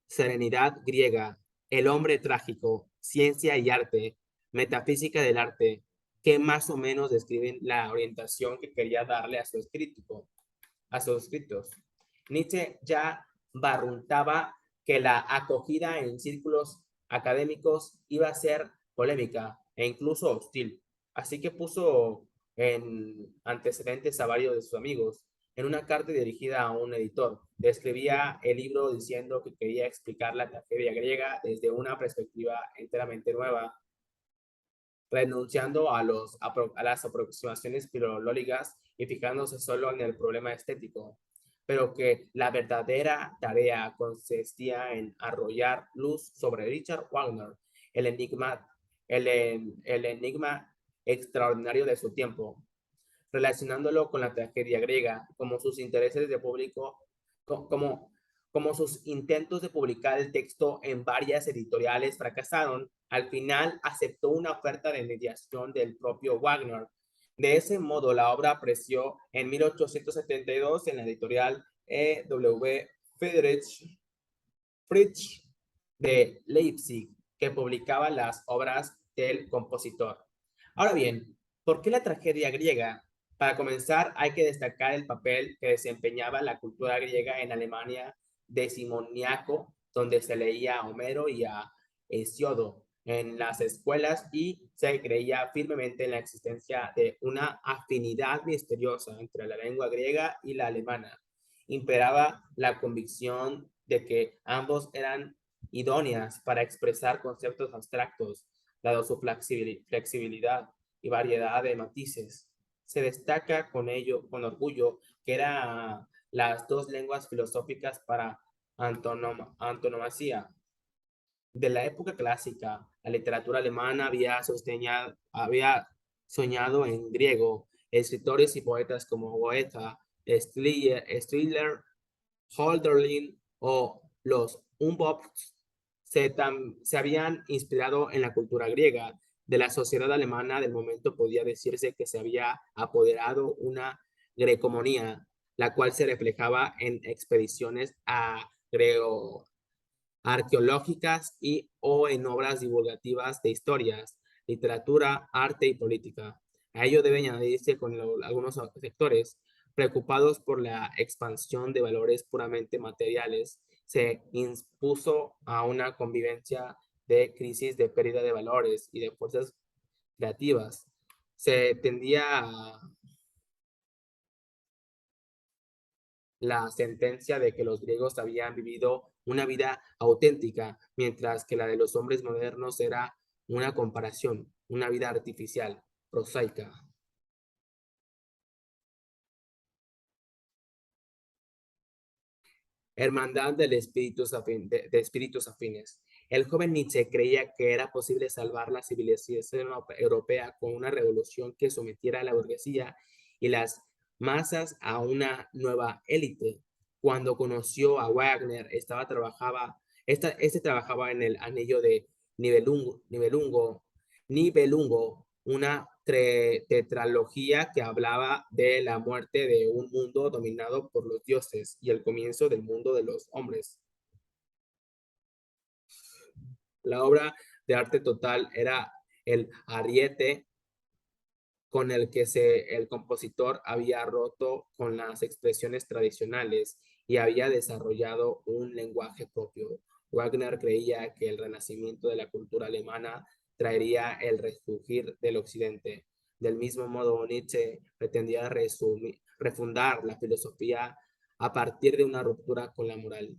serenidad griega, el hombre trágico, ciencia y arte, metafísica del arte, que más o menos describen la orientación que quería darle a sus escritos. Nietzsche ya barruntaba que la acogida en círculos académicos iba a ser polémica e incluso hostil, así que puso en antecedentes a varios de sus amigos. En una carta dirigida a un editor, describía el libro diciendo que quería explicar la tragedia griega desde una perspectiva enteramente nueva, renunciando a las aproximaciones filológicas y fijándose solo en el problema estético, pero que la verdadera tarea consistía en arrojar luz sobre Richard Wagner, el enigma, el enigma extraordinario de su tiempo, relacionándolo con la tragedia griega, como sus intereses de público, como, como sus intentos de publicar el texto en varias editoriales fracasaron, al final aceptó una oferta de mediación del propio Wagner. De ese modo, la obra apareció en 1872 en la editorial E.W. Friedrich de Leipzig, que publicaba las obras del compositor. Ahora bien, ¿por qué la tragedia griega? Para comenzar, hay que destacar el papel que desempeñaba la cultura griega en Alemania decimonónico, donde se leía a Homero y a Hesiodo en las escuelas y se creía firmemente en la existencia de una afinidad misteriosa entre la lengua griega y la alemana. Imperaba la convicción de que ambos eran idóneas para expresar conceptos abstractos, dado su flexibilidad y variedad de matices. Se destaca con orgullo que eran las dos lenguas filosóficas para antonomasia. De la época clásica, la literatura alemana había soñado en griego. Escritores y poetas como Goethe, Striller, Hölderlin o los Humboldts se habían inspirado en la cultura griega. De la sociedad alemana del momento podía decirse que se había apoderado una grecomonía, la cual se reflejaba en expediciones arqueológicas y o en obras divulgativas de historias, literatura, arte y política. A ello debe añadirse con algunos sectores preocupados por la expansión de valores puramente materiales, se impuso a una convivencia de crisis de pérdida de valores y de fuerzas creativas. Se tendía a la sentencia de que los griegos habían vivido una vida auténtica, mientras que la de los hombres modernos era una comparación, una vida artificial, prosaica. Hermandad de espíritus afines. El joven Nietzsche creía que era posible salvar la civilización europea con una revolución que sometiera a la burguesía y las masas a una nueva élite. Cuando conoció a Wagner, este trabajaba en el anillo de Nibelungo, una tetralogía que hablaba de la muerte de un mundo dominado por los dioses y el comienzo del mundo de los hombres. La obra de arte total era el ariete con el que el compositor había roto con las expresiones tradicionales y había desarrollado un lenguaje propio. Wagner creía que el renacimiento de la cultura alemana traería el resurgir del occidente. Del mismo modo, Nietzsche pretendía refundar la filosofía a partir de una ruptura con la moral,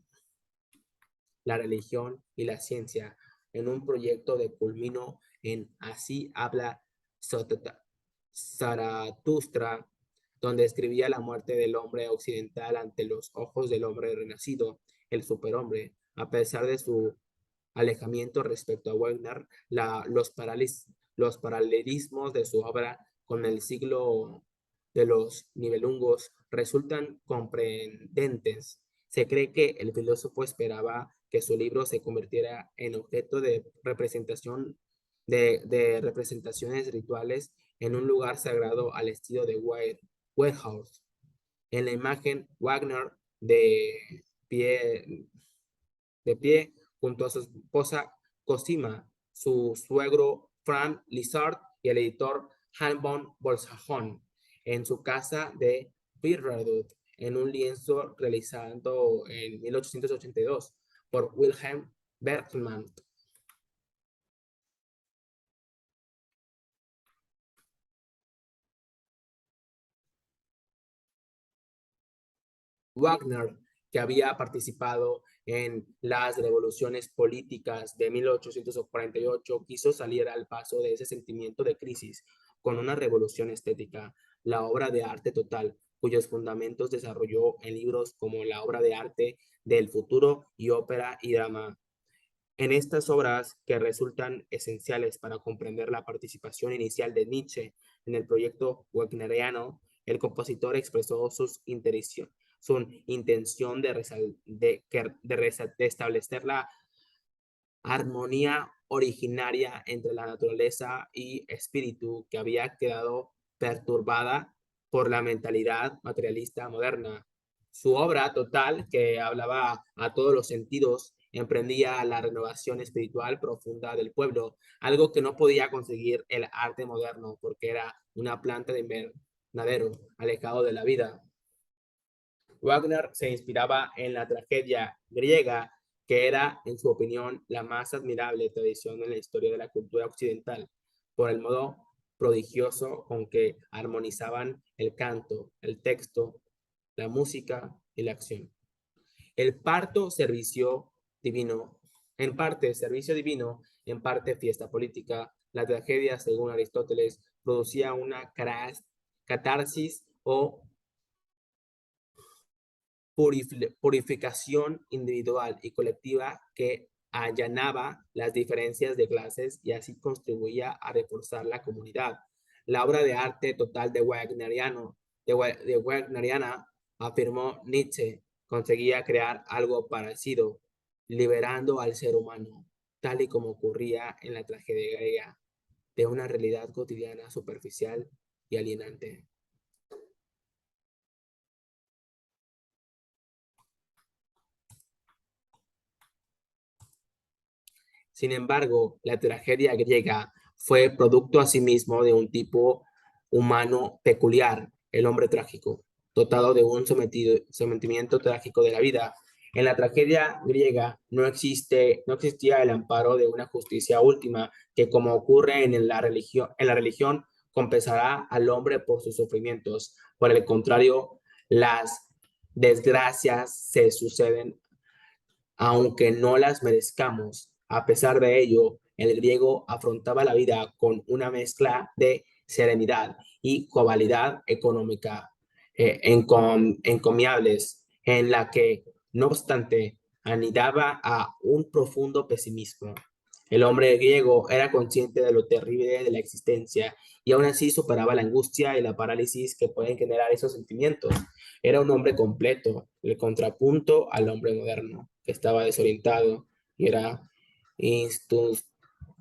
la religión y la ciencia, en un proyecto de culmino en Así habla Zaratustra, donde escribía la muerte del hombre occidental ante los ojos del hombre renacido, el superhombre. A pesar de su alejamiento respecto a Wagner, los paralelismos de su obra con el siglo de los Nibelungos resultan comprendentes. Se cree que el filósofo esperaba que su libro se convirtiera en objeto de representación de representaciones rituales en un lugar sagrado al estilo de Warehouse. En la imagen, Wagner pie, de pie junto a su esposa Cosima, su suegro Frank Lizard y el editor Han von Bolsajón en su casa de Birrardut, en un lienzo realizado en 1882 por Wilhelm Bergman. Wagner, que había participado en las revoluciones políticas de 1848, quiso salir al paso de ese sentimiento de crisis con una revolución estética, la obra de arte total, cuyos fundamentos desarrolló en libros como La obra de arte del futuro y Ópera y drama. En estas obras, que resultan esenciales para comprender la participación inicial de Nietzsche en el proyecto wagneriano, el compositor expresó su intención de establecer la armonía originaria entre la naturaleza y espíritu que había quedado perturbada por la mentalidad materialista moderna. Su obra total, que hablaba a todos los sentidos, emprendía la renovación espiritual profunda del pueblo, algo que no podía conseguir el arte moderno porque era una planta de invernadero, alejado de la vida. Wagner se inspiraba en la tragedia griega, que era, en su opinión, la más admirable tradición en la historia de la cultura occidental, por el modo prodigioso con que armonizaban el canto, el texto, la música y la acción. El parto servicio divino, en parte servicio divino, en parte fiesta política. La tragedia, según Aristóteles, producía una catarsis o purificación individual y colectiva que allanaba las diferencias de clases y así contribuía a reforzar la comunidad. La obra de arte total de Wagneriana, afirmó Nietzsche, conseguía crear algo parecido, liberando al ser humano, tal y como ocurría en la tragedia griega, de una realidad cotidiana superficial y alienante. Sin embargo, la tragedia griega fue producto asimismo de un tipo humano peculiar, el hombre trágico, dotado de un sometimiento trágico de la vida. En la tragedia griega no existía el amparo de una justicia última que, como ocurre en la religión compensará al hombre por sus sufrimientos. Por el contrario, las desgracias se suceden aunque no las merezcamos. A pesar de ello, el griego afrontaba la vida con una mezcla de serenidad y cobalidad económica encomiables, en la que, no obstante, anidaba a un profundo pesimismo. El hombre griego era consciente de lo terrible de la existencia y aún así superaba la angustia y la parálisis que pueden generar esos sentimientos. Era un hombre completo, el contrapunto al hombre moderno, que estaba desorientado y era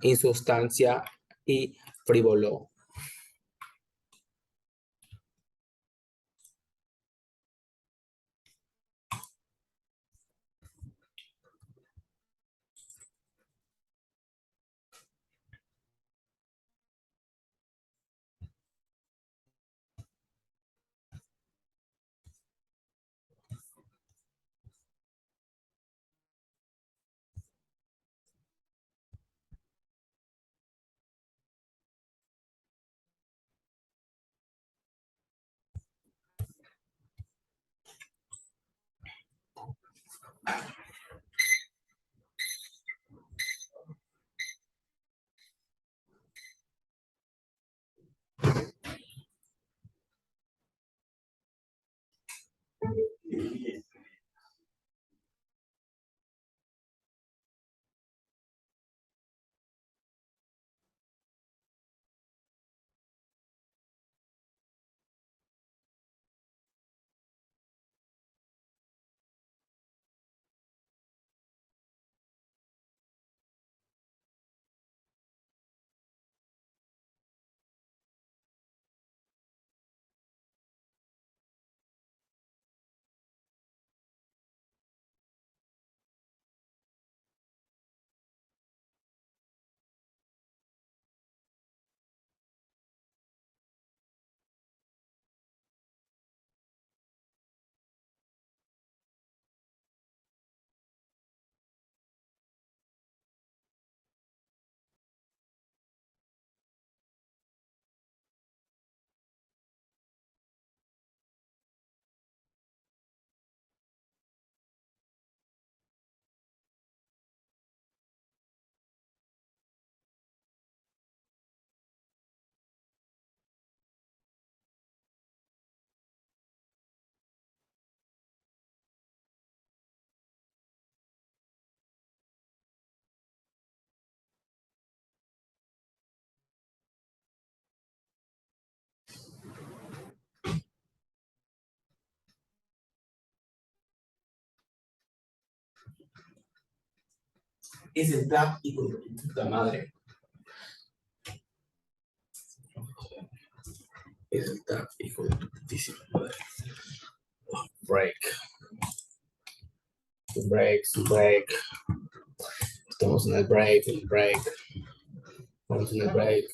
insustancia y frívolo. Es el tap, hijo de puta madre. Es el tap, hijo de tu putísima madre. Break. Break, break. Estamos en el break, el break. Estamos en el break.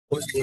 Pues sí.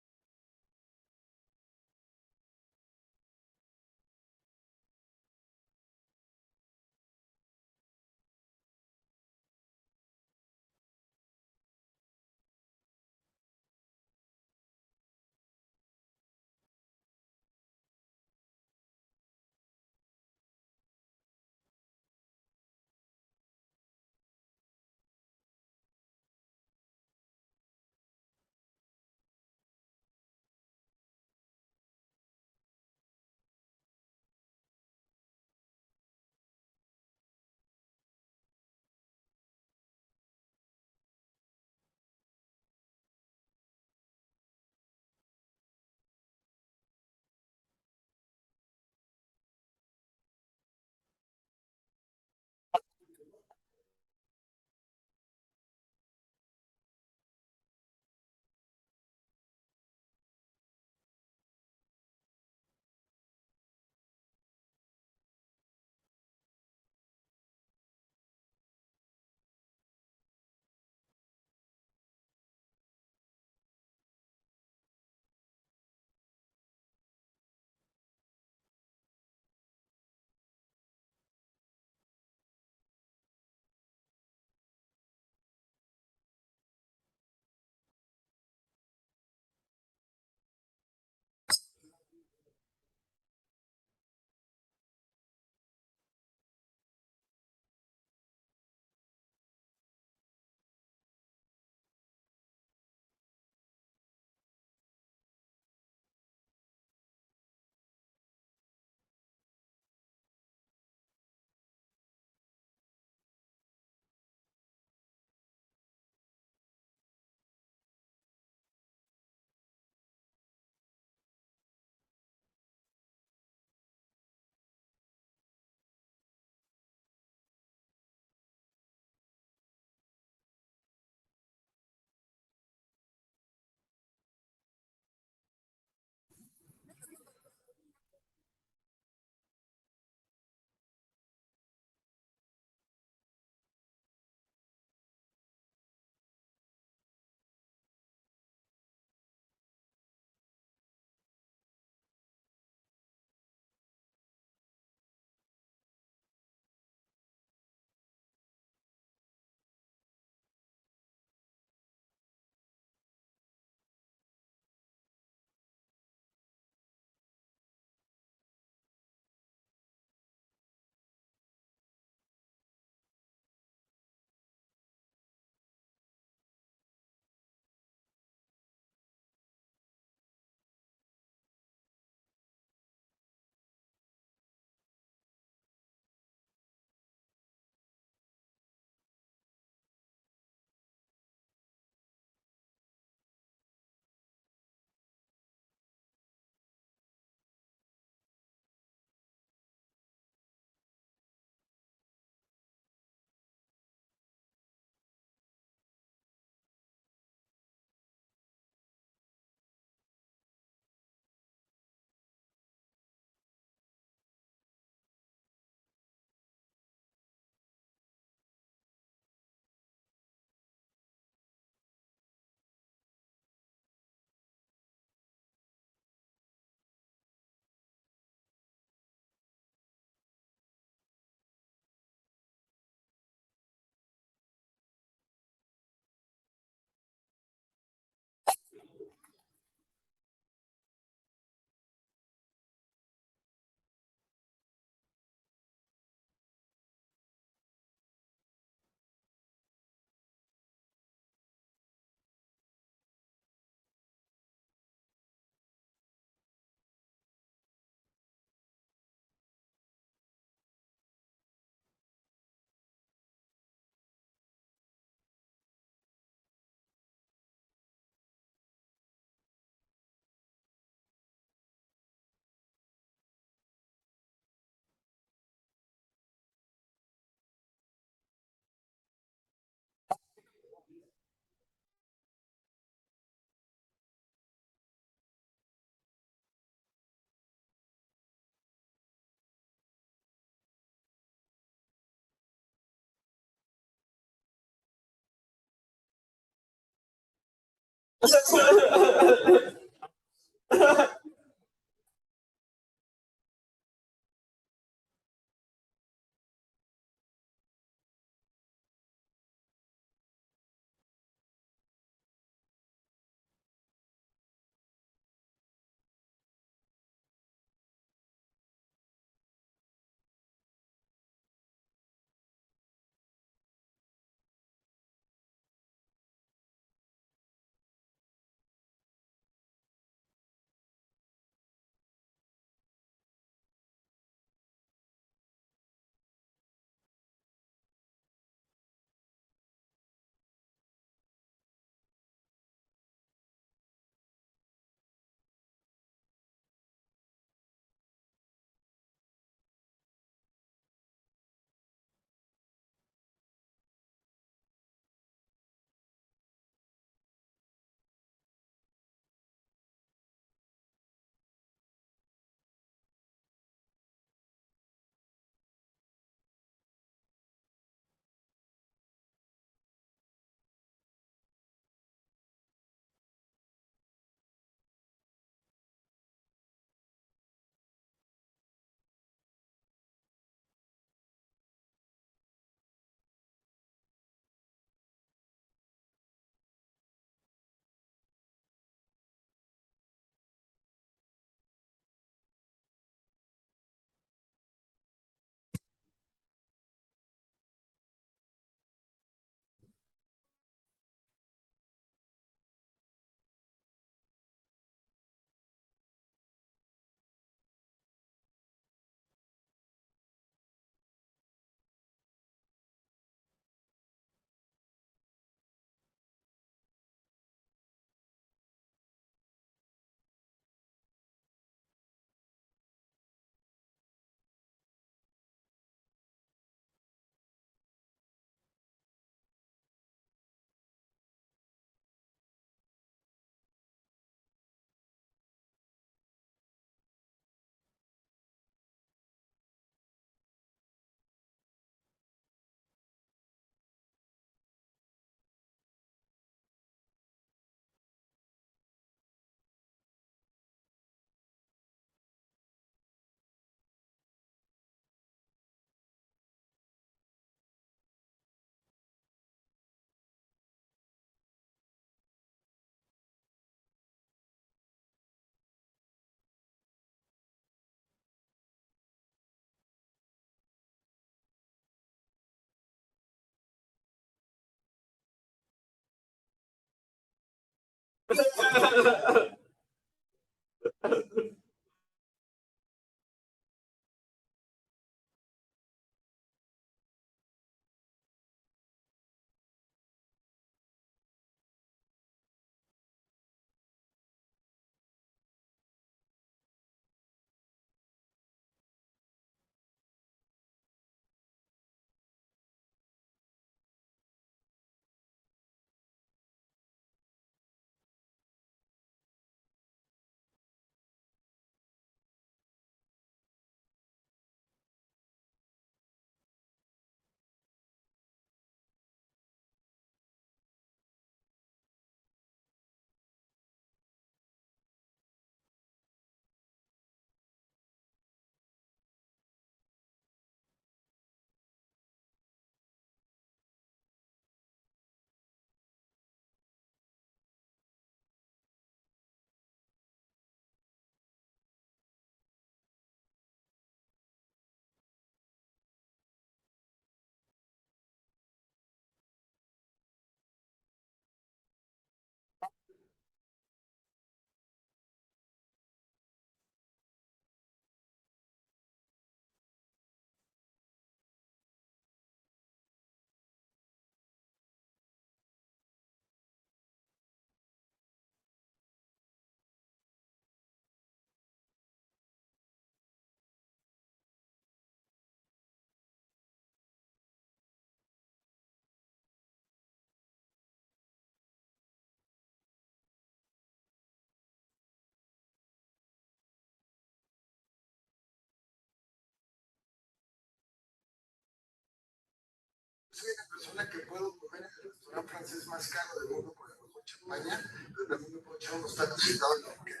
Soy la persona que puedo comer en el restaurante francés más caro del mundo por el champaña, pero también me puedo echar unos tacos sentados en la banqueta.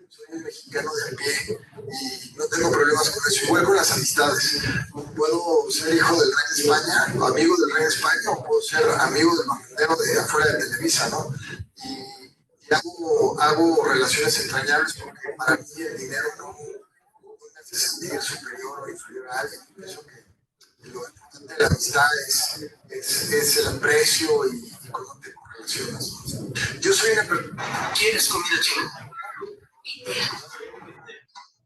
Soy un mexicano de a pie y no tengo problemas con eso. Igual con las amistades. Puedo ser hijo del rey de España, amigo del rey de España, o puedo ser amigo del bandero de afuera de Televisa, ¿no? Y hago relaciones entrañables porque para mí el dinero no me hace sentir superior o inferior a alguien. Pienso que lo importante de la amistad es el aprecio y cómo te relacionas. Yo soy una persona. ¿Quieres comida china?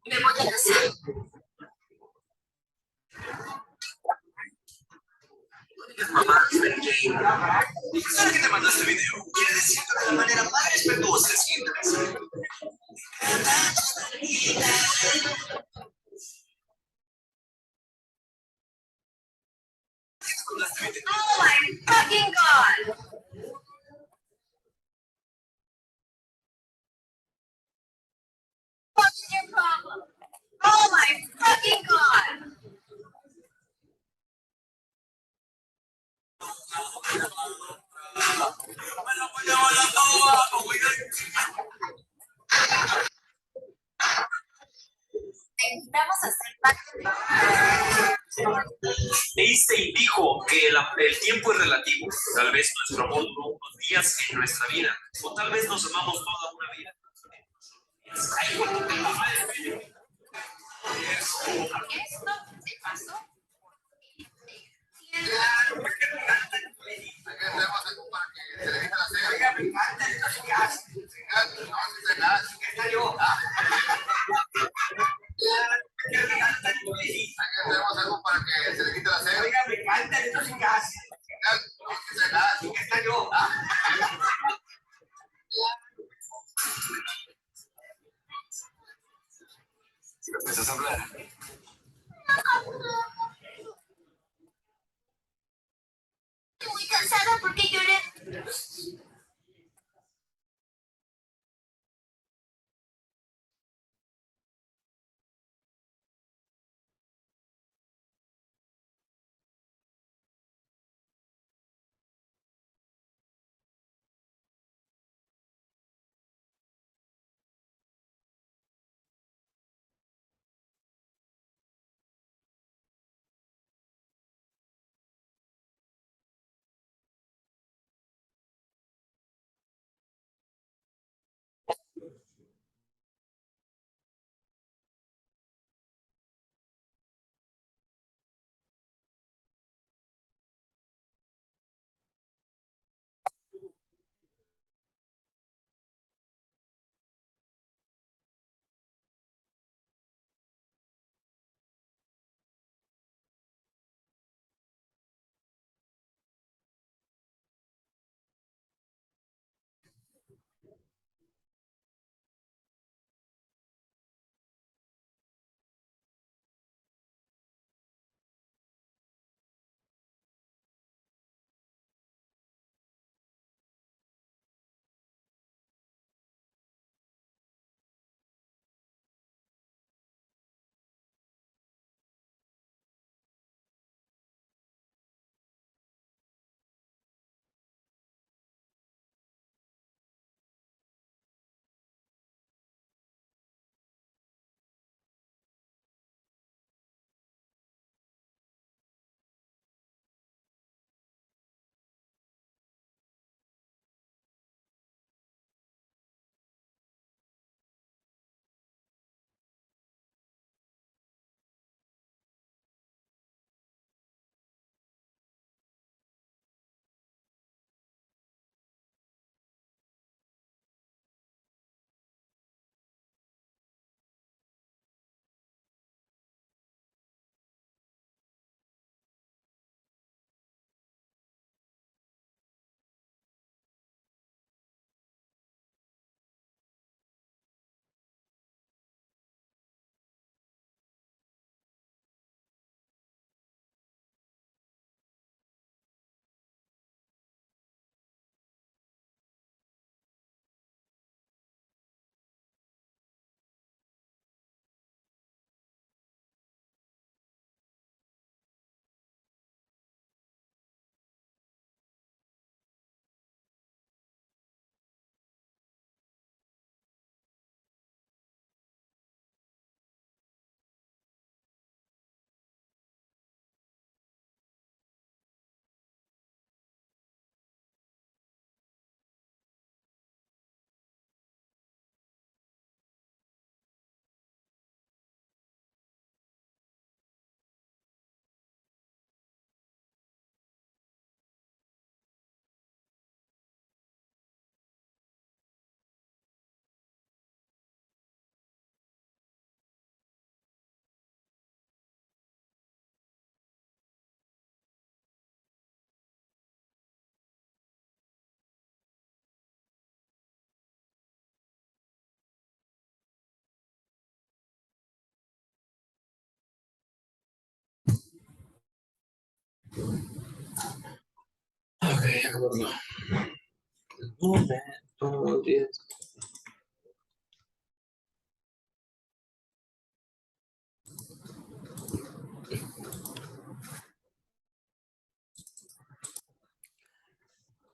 Me voy a casar. Mamá, ¿sabes que te mandó este video? Quiere decir de la manera más respetuosa el siguiente mensaje. Oh my fucking god! What's your problem? Oh my fucking god! Te invitamos a ser parte de... Einstein dijo que el tiempo es relativo. Tal vez nuestro amor duró unos días en nuestra vida, o tal vez nos amamos toda una vida. Esto te pasó. Tenemos algo para que se le quite la cera. Oiga, me encanta esto, chicas. No, no sé nada. Está yo. Tenemos algo para que se le quite la cera. Oiga, me encanta esto, chicas. No sé nada. Está yo. Si me empiezas a hablar. Estoy muy cansada porque lloré.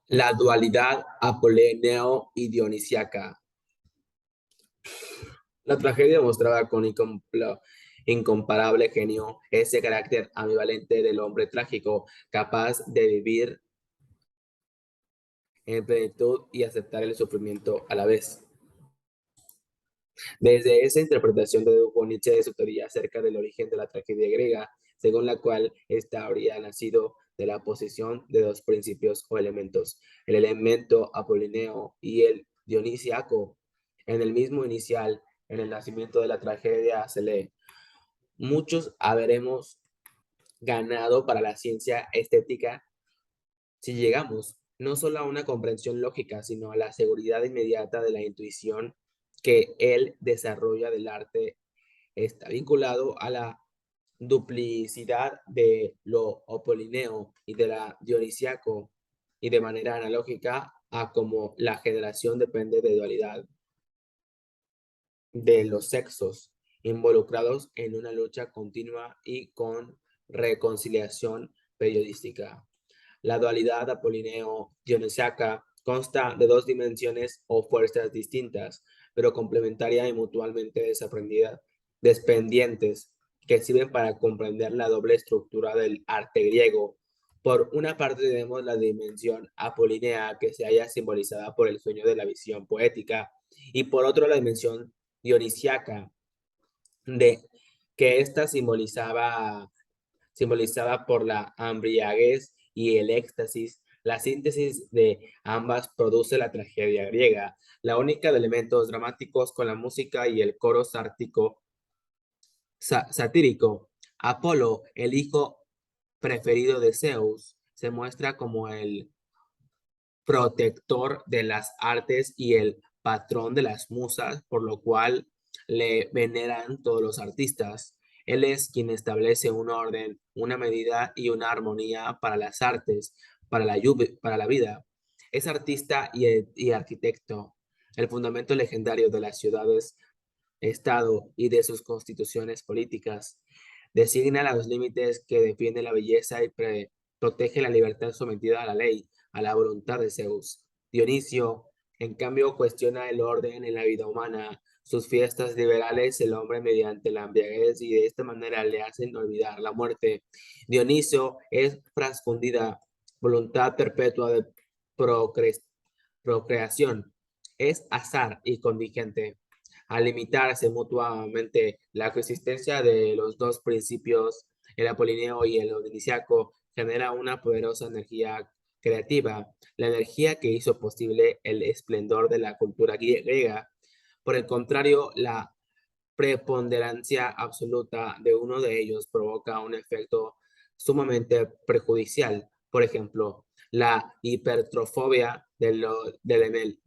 La dualidad apolíneo y dionisiaca. La tragedia mostraba con incomparable genio ese carácter ambivalente del hombre trágico, capaz de vivir en plenitud y aceptar el sufrimiento a la vez. Desde esa interpretación dedujo Nietzsche de su teoría acerca del origen de la tragedia griega, según la cual ésta habría nacido de la oposición de dos principios o elementos, el elemento apolíneo y el dionisiaco. En el mismo inicial, en el nacimiento de la tragedia, se lee: muchos habremos ganado para la ciencia estética si llegamos no solo a una comprensión lógica, sino a la seguridad inmediata de la intuición que el desarrollo del arte está vinculado a la duplicidad de lo apolíneo y de la dionisiaco, y de manera analógica a cómo la generación depende de dualidad de los sexos involucrados en una lucha continua y con reconciliación periodística. La dualidad apolíneo-dionisiaca consta de dos dimensiones o fuerzas distintas, pero complementarias y mutuamente dependientes, que sirven para comprender la doble estructura del arte griego. Por una parte tenemos la dimensión apolínea, que se halla simbolizada por el sueño de la visión poética, y por otro la dimensión dionisiaca, de que ésta simbolizaba por la embriaguez y el éxtasis. La síntesis de ambas produce la tragedia griega, la única de elementos dramáticos con la música y el coro satírico. Apolo, el hijo preferido de Zeus, se muestra como el protector de las artes y el patrón de las musas, por lo cual le veneran todos los artistas. Él es quien establece un orden, una medida y una armonía para las artes, para la vida. Es artista y arquitecto, el fundamento legendario de las ciudades, estado y de sus constituciones políticas. Designa los límites que defiende la belleza y protege la libertad sometida a la ley, a la voluntad de Zeus. Dionisio, en cambio, cuestiona el orden en la vida humana. Sus fiestas liberales el hombre mediante la embriaguez y de esta manera le hacen olvidar la muerte. Dionisio es transfundida voluntad perpetua de procreación. Es azar y contingente. Al limitarse mutuamente la coexistencia de los dos principios, el apolíneo y el dionisiaco, genera una poderosa energía creativa, la energía que hizo posible el esplendor de la cultura griega. Por el contrario, la preponderancia absoluta de uno de ellos provoca un efecto sumamente perjudicial. Por ejemplo, la hipertrofobia del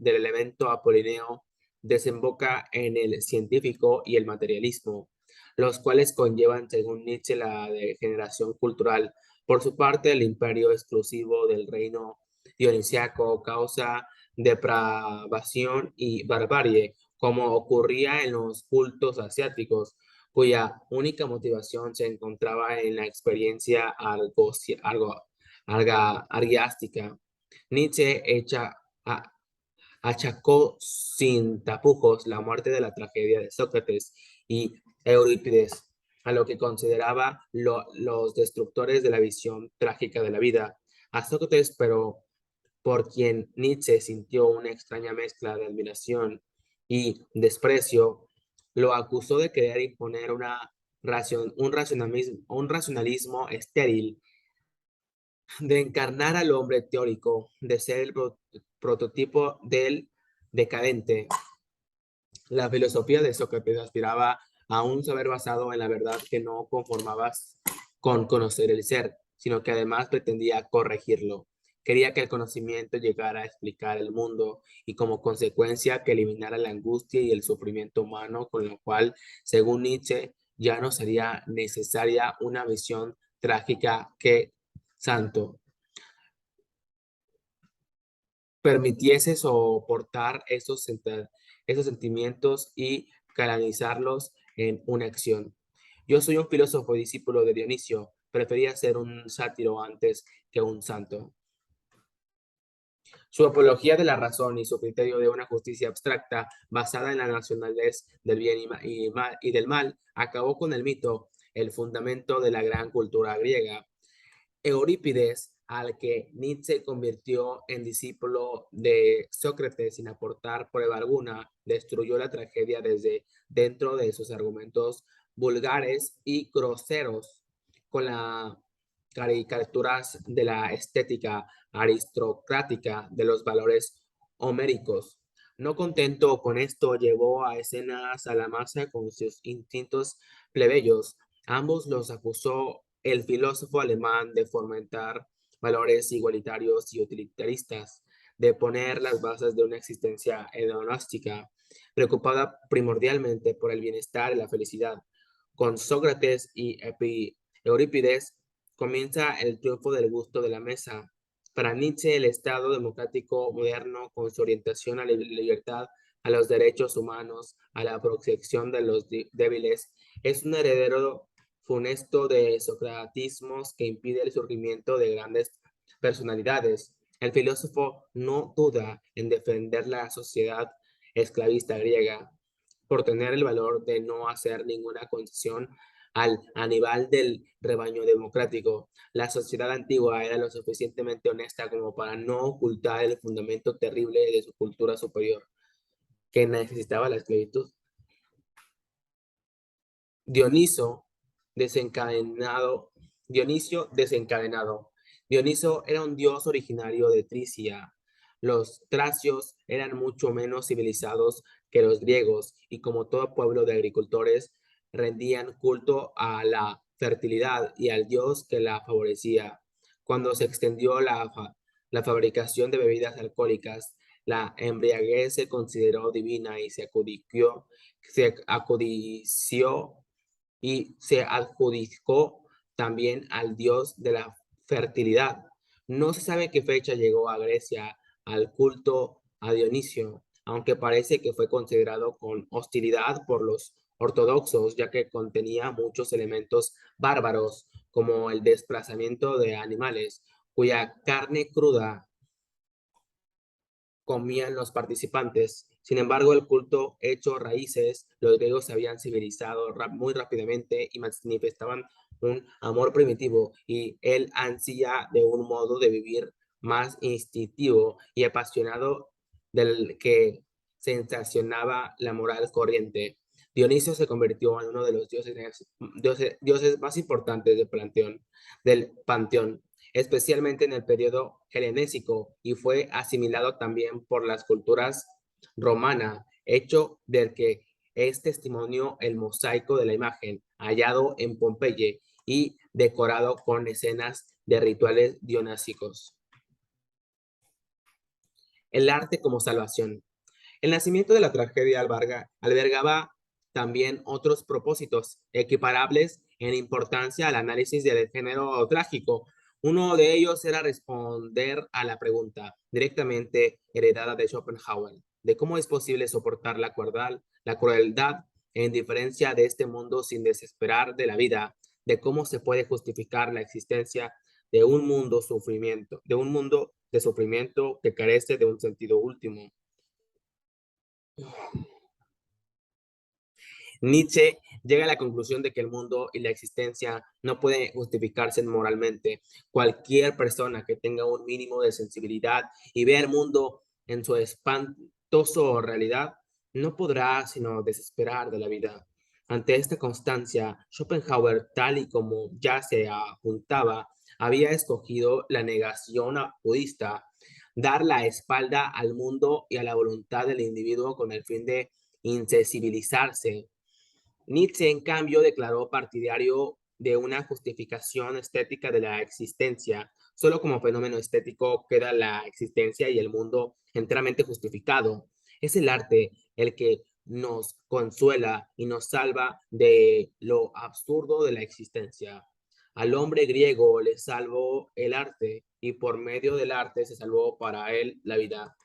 elemento apolíneo desemboca en el científico y el materialismo, los cuales conllevan, según Nietzsche, la degeneración cultural. Por su parte, el imperio exclusivo del reino dionisiaco causa depravación y barbarie, como ocurría en los cultos asiáticos, cuya única motivación se encontraba en la experiencia argiástica. Nietzsche achacó sin tapujos la muerte de la tragedia de Sócrates y Eurípides a lo que consideraba los destructores de la visión trágica de la vida. A Sócrates, pero por quien Nietzsche sintió una extraña mezcla de admiración y desprecio, lo acusó de querer imponer un racionalismo estéril, de encarnar al hombre teórico, de ser el prototipo del decadente. La filosofía de Sócrates aspiraba a un saber basado en la verdad que no conformaba con conocer el ser, sino que además pretendía corregirlo. Quería que el conocimiento llegara a explicar el mundo y como consecuencia que eliminara la angustia y el sufrimiento humano, con lo cual, según Nietzsche, ya no sería necesaria una visión trágica que santo. permitiese soportar esos sentimientos y canalizarlos en una acción. Yo soy un filósofo y discípulo de Dionisio. Prefería ser un sátiro antes que un santo. Su apología de la razón y su criterio de una justicia abstracta basada en la nacionalidad del bien y del mal acabó con el mito, el fundamento de la gran cultura griega. Eurípides, al que Nietzsche convirtió en discípulo de Sócrates sin aportar prueba alguna, destruyó la tragedia desde dentro de sus argumentos vulgares y groseros, con las caricaturas de la estética aristocrática de los valores homéricos. No contento con esto, llevó a escenas a la masa con sus instintos plebeyos. Ambos los acusó el filósofo alemán de fomentar valores igualitarios y utilitaristas, de poner las bases de una existencia hedonástica, preocupada primordialmente por el bienestar y la felicidad. Con Sócrates y Eurípides comienza el triunfo del gusto de la mesa. Para Nietzsche, el Estado democrático moderno, con su orientación a la libertad, a los derechos humanos, a la protección de los débiles, es un heredero funesto de socratismos que impide el surgimiento de grandes personalidades. El filósofo no duda en defender la sociedad esclavista griega por tener el valor de no hacer ninguna concesión al animal del rebaño democrático. La sociedad antigua era lo suficientemente honesta como para no ocultar el fundamento terrible de su cultura superior, que necesitaba la esclavitud. Dioniso desencadenado, Dionisio desencadenado. Dioniso era un dios originario de Tricia. Los tracios eran mucho menos civilizados que los griegos y como todo pueblo de agricultores rendían culto a la fertilidad y al dios que la favorecía. Cuando se extendió la fabricación de bebidas alcohólicas, la embriaguez se consideró divina y se adjudicó también al dios de la fertilidad. No se sabe qué fecha llegó a Grecia al culto a Dionisio, aunque parece que fue considerado con hostilidad por los ortodoxos, ya que contenía muchos elementos bárbaros, como el desplazamiento de animales, cuya carne cruda comían los participantes. Sin embargo, el culto hecho raíces, los griegos se habían civilizado muy rápidamente y manifestaban un amor primitivo y el ansía de un modo de vivir más instintivo y apasionado del que sensacionaba la moral corriente. Dionisio se convirtió en uno de los dioses más importantes del panteón, especialmente en el periodo helenístico, y fue asimilado también por las culturas romana, hecho del que es testimonio el mosaico de la imagen hallado en Pompeya y decorado con escenas de rituales dionásicos. El arte como salvación. El nacimiento de la tragedia albergaba también otros propósitos equiparables en importancia al análisis del género trágico. Uno de ellos era responder a la pregunta directamente heredada de Schopenhauer, de cómo es posible soportar la crueldad e indiferencia de este mundo sin desesperar de la vida, de cómo se puede justificar la existencia de un mundo de sufrimiento que carece de un sentido último. Nietzsche llega a la conclusión de que el mundo y la existencia no pueden justificarse moralmente. Cualquier persona que tenga un mínimo de sensibilidad y vea el mundo en su espantoso realidad, no podrá sino desesperar de la vida. Ante esta constancia, Schopenhauer, tal y como ya se apuntaba, había escogido la negación budista, dar la espalda al mundo y a la voluntad del individuo con el fin de insensibilizarse. Nietzsche, en cambio, declaró partidario de una justificación estética de la existencia. Solo como fenómeno estético queda la existencia y el mundo enteramente justificado. Es el arte el que nos consuela y nos salva de lo absurdo de la existencia. Al hombre griego le salvó el arte y por medio del arte se salvó para él la vida.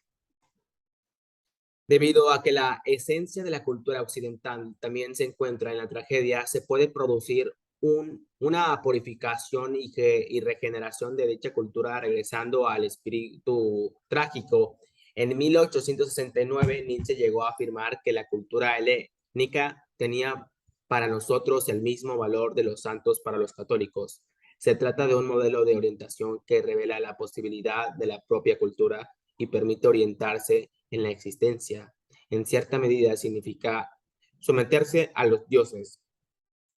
Debido a que la esencia de la cultura occidental también se encuentra en la tragedia, se puede producir una purificación y regeneración de dicha cultura regresando al espíritu trágico. En 1869, Nietzsche llegó a afirmar que la cultura helénica tenía para nosotros el mismo valor de los santos para los católicos. Se trata de un modelo de orientación que revela la posibilidad de la propia cultura y permite orientarse en la existencia. En cierta medida significa someterse a los dioses,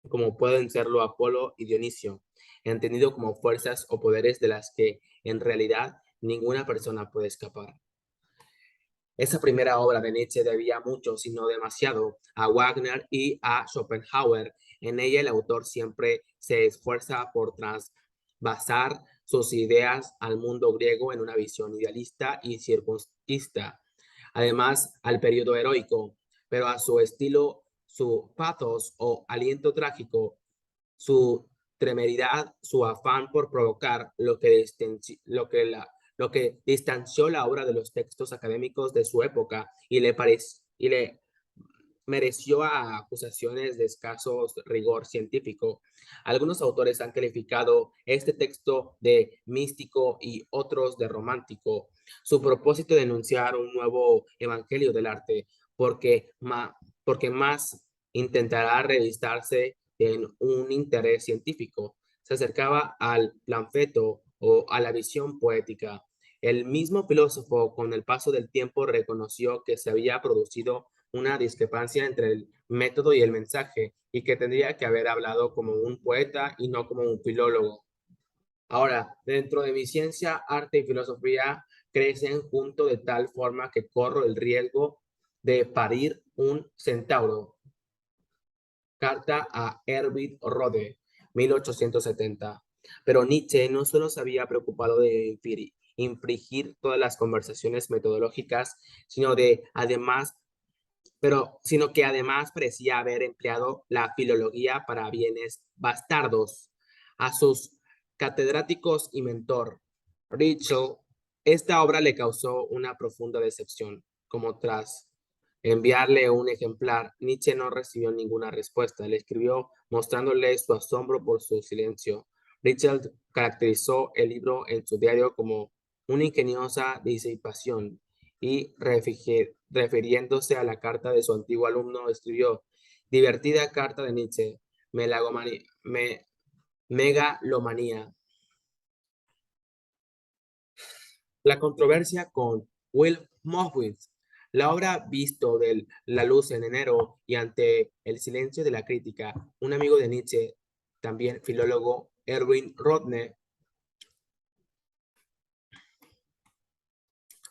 como pueden serlo Apolo y Dionisio, entendido como fuerzas o poderes de las que en realidad ninguna persona puede escapar. Esa primera obra de Nietzsche debía mucho, si no demasiado, a Wagner y a Schopenhauer. En ella el autor siempre se esfuerza por trasvasar sus ideas al mundo griego en una visión idealista y circunstanciada, además al periodo heroico, pero a su estilo, su pathos o aliento trágico, su temeridad, su afán por provocar lo que distanció la obra de los textos académicos de su época y le mereció a acusaciones de escaso rigor científico. Algunos autores han calificado este texto de místico y otros de romántico. Su propósito de denunciar un nuevo evangelio del arte, porque, porque más intentará revistarse en un interés científico. Se acercaba al planfeto o a la visión poética. El mismo filósofo, con el paso del tiempo, reconoció que se había producido una discrepancia entre el método y el mensaje, y que tendría que haber hablado como un poeta y no como un filólogo. Ahora, dentro de mi ciencia, arte y filosofía crecen junto de tal forma que corro el riesgo de parir un centauro. Carta a Erwin Rode, 1870. Pero Nietzsche no solo se había preocupado de infringir todas las conversaciones metodológicas, sino que además parecía haber empleado la filología para bienes bastardos. A sus catedráticos y mentor, Ritschl, esta obra le causó una profunda decepción, como tras enviarle un ejemplar, Nietzsche no recibió ninguna respuesta. Le escribió mostrándole su asombro por su silencio. Ritschl caracterizó el libro en su diario como una ingeniosa disipación y refiriéndose a la carta de su antiguo alumno, escribió, divertida carta de Nietzsche, megalomanía. La controversia con Will Mowitz. La obra visto de la luz en enero y ante el silencio de la crítica, un amigo de Nietzsche, también filólogo, Erwin Rodne,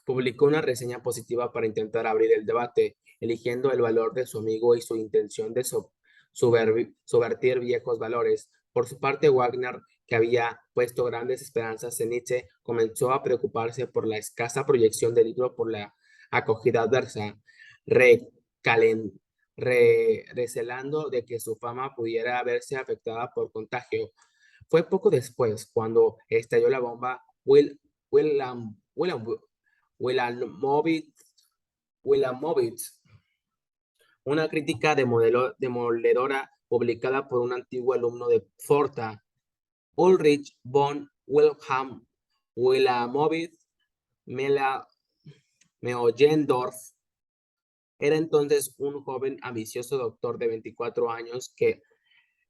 publicó una reseña positiva para intentar abrir el debate, eligiendo el valor de su amigo y su intención de subvertir viejos valores. Por su parte, Wagner, que había puesto grandes esperanzas en Nietzsche, comenzó a preocuparse por la escasa proyección del libro por la acogida adversa, recelando de que su fama pudiera verse afectada por contagio. Fue poco después, cuando estalló la bomba, Wilamowitz, una crítica demoledora publicada por un antiguo alumno de Forta, Ulrich von Wilhelm Wilamowitz Meollendorff. Era entonces un joven ambicioso doctor de 24 años que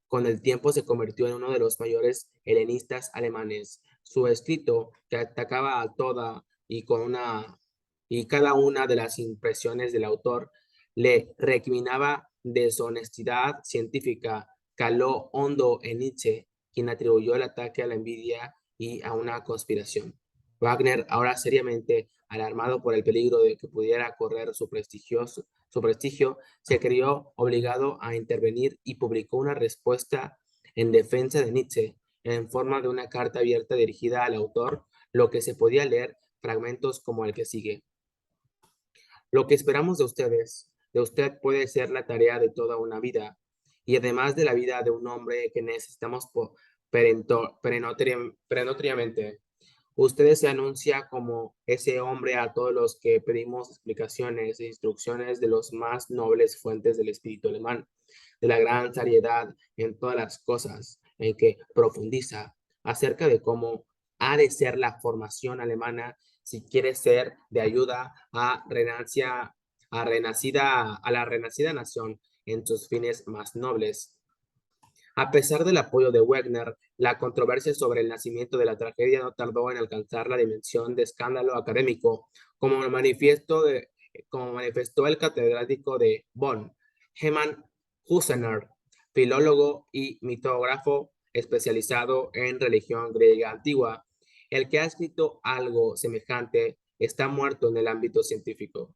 con el tiempo se convirtió en uno de los mayores helenistas alemanes. Su escrito, que atacaba a toda y cada una de las impresiones del autor, le recriminaba deshonestidad científica, caló hondo en Nietzsche, quien atribuyó el ataque a la envidia y a una conspiración. Wagner, ahora seriamente alarmado por el peligro de que pudiera correr su prestigio, se creyó obligado a intervenir y publicó una respuesta en defensa de Nietzsche en forma de una carta abierta dirigida al autor, lo que se podía leer fragmentos como el que sigue. Lo que esperamos de usted puede ser la tarea de toda una vida, y además de la vida de un hombre que necesitamos perentoriamente. Usted se anuncia como ese hombre a todos los que pedimos explicaciones e instrucciones de los más nobles fuentes del espíritu alemán, de la gran seriedad en todas las cosas en que profundiza acerca de cómo ha de ser la formación alemana si quiere ser de ayuda a la renacida nación en sus fines más nobles. A pesar del apoyo de Wegner, la controversia sobre el nacimiento de la tragedia no tardó en alcanzar la dimensión de escándalo académico, como manifestó el catedrático de Bonn, Hermann Hussener, filólogo y mitógrafo especializado en religión griega antigua. El que ha escrito algo semejante está muerto en el ámbito científico.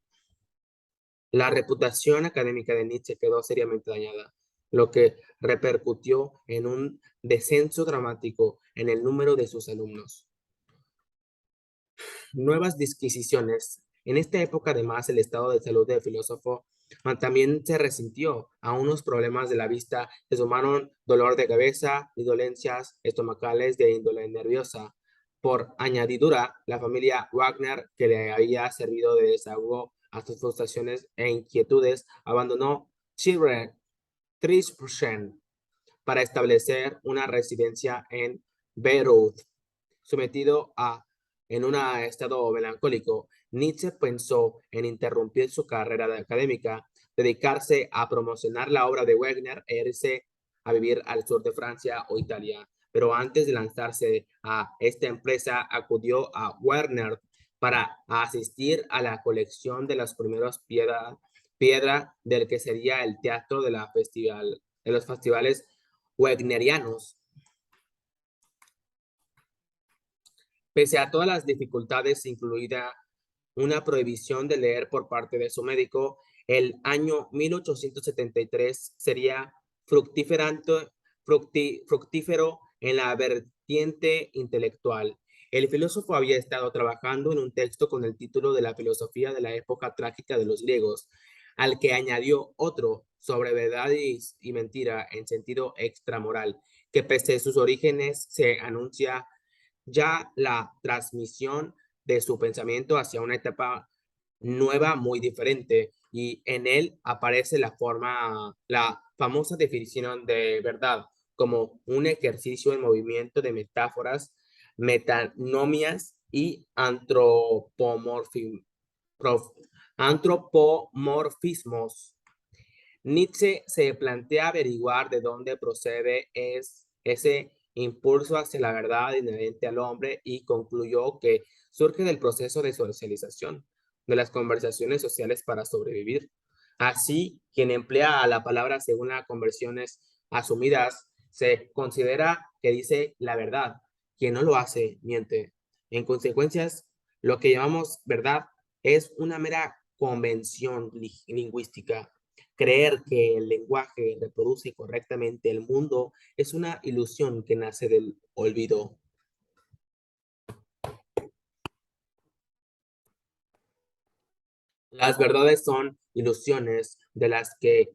La reputación académica de Nietzsche quedó seriamente dañada, lo que repercutió en un descenso dramático en el número de sus alumnos. Nuevas disquisiciones. En esta época, además, el estado de salud del filósofo también se resintió. A unos problemas de la vista se sumaron dolor de cabeza y dolencias estomacales de índole nerviosa. Por añadidura, la familia Wagner, que le había servido de desahogo a sus frustraciones e inquietudes, abandonó Trishbrüchen para establecer una residencia en Bayreuth. Sometido en un estado melancólico, Nietzsche pensó en interrumpir su carrera académica, dedicarse a promocionar la obra de Wegner e irse a vivir al sur de Francia o Italia. Pero antes de lanzarse a esta empresa, acudió a Werner para asistir a la colección de las primeras piedra del que sería el teatro de los festivales wagnerianos. Pese a todas las dificultades, incluida una prohibición de leer por parte de su médico, el año 1873 sería fructífero en la vertiente intelectual. El filósofo había estado trabajando en un texto con el título de la filosofía de la época trágica de los griegos, al que añadió otro sobre verdad y mentira en sentido extramoral, que pese a sus orígenes se anuncia ya la transmisión de su pensamiento hacia una etapa nueva muy diferente, y en él aparece la famosa definición de verdad como un ejercicio en movimiento de metáforas, metanomias y antropomorfismos. Nietzsche se plantea averiguar de dónde procede ese impulso hacia la verdad inherente al hombre, y concluyó que surge del proceso de socialización, de las conversaciones sociales para sobrevivir. Así, quien emplea la palabra según las conversiones asumidas se considera que dice la verdad. Quien no lo hace, miente. En consecuencia, lo que llamamos verdad es una mera convención lingüística. Creer que el lenguaje reproduce correctamente el mundo es una ilusión que nace del olvido. Las verdades son ilusiones de las que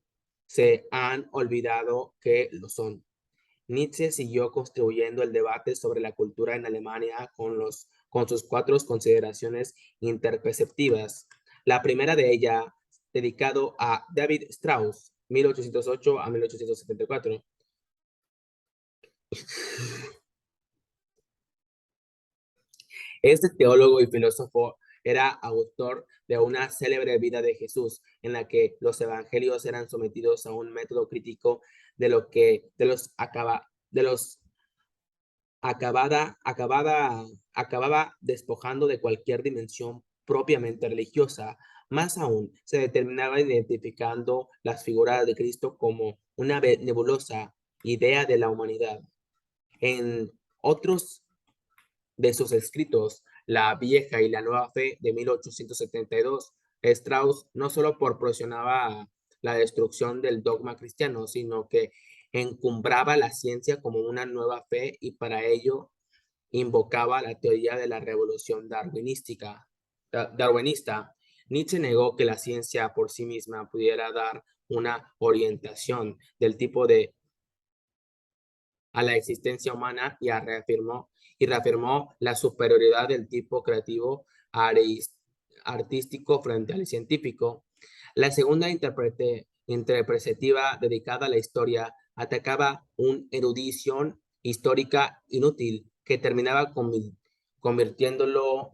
se han olvidado que lo son. Nietzsche siguió construyendo el debate sobre la cultura en Alemania con sus cuatro consideraciones interperceptivas. La primera de ellas, dedicado a David Strauss, 1808 a 1874. Este teólogo y filósofo era autor de una célebre vida de Jesús, en la que los evangelios eran sometidos a un método crítico de los acababa despojando de cualquier dimensión propiamente religiosa. Más aún, se determinaba identificando las figuras de Cristo como una nebulosa idea de la humanidad. En otros de sus escritos, La vieja y la nueva fe de 1872, Strauss no solo proporcionaba la destrucción del dogma cristiano, sino que encumbraba la ciencia como una nueva fe, y para ello invocaba la teoría de la revolución darwinista. Nietzsche negó que la ciencia por sí misma pudiera dar una orientación del tipo de a la existencia humana y reafirmó la superioridad del tipo creativo artístico frente al científico. La segunda interpretativa dedicada a la historia atacaba una erudición histórica inútil que terminaba convirtiéndolo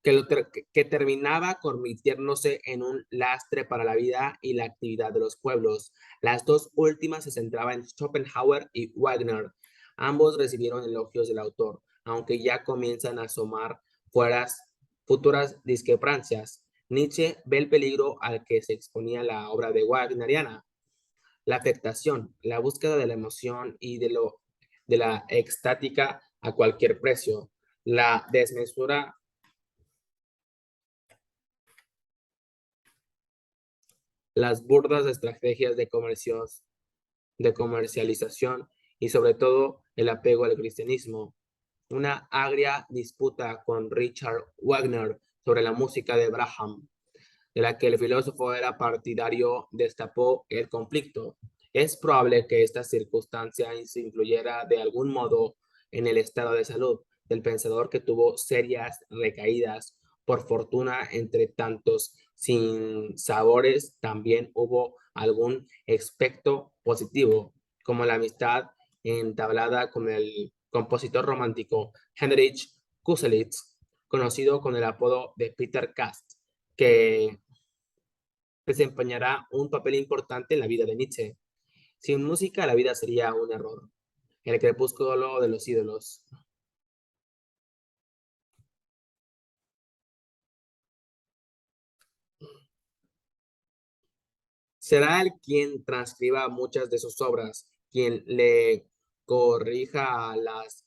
que terminaba convirtiéndose en un lastre para la vida y la actividad de los pueblos. Las dos últimas se centraban en Schopenhauer y Wagner. Ambos recibieron elogios del autor, aunque ya comienzan a asomar futuras discrepancias. Nietzsche ve el peligro al que se exponía la obra de Wagneriana, la afectación, la búsqueda de la emoción y de la extática a cualquier precio, la desmesura, las burdas estrategias de comercialización y sobre todo el apego al cristianismo. Una agria disputa con Richard Wagner sobre la música de Brahms, de la que el filósofo era partidario, destapó el conflicto. Es probable que esta circunstancia influyera de algún modo en el estado de salud del pensador, que tuvo serias recaídas. Por fortuna, entre tantos sinsabores, también hubo algún aspecto positivo, como la amistad entablada con el compositor romántico Heinrich Kuselitz, conocido con el apodo de Peter Cast, que desempeñará un papel importante en la vida de Nietzsche. Sin música, la vida sería un error. El crepúsculo de los ídolos. Será él quien transcriba muchas de sus obras, quien le corrija las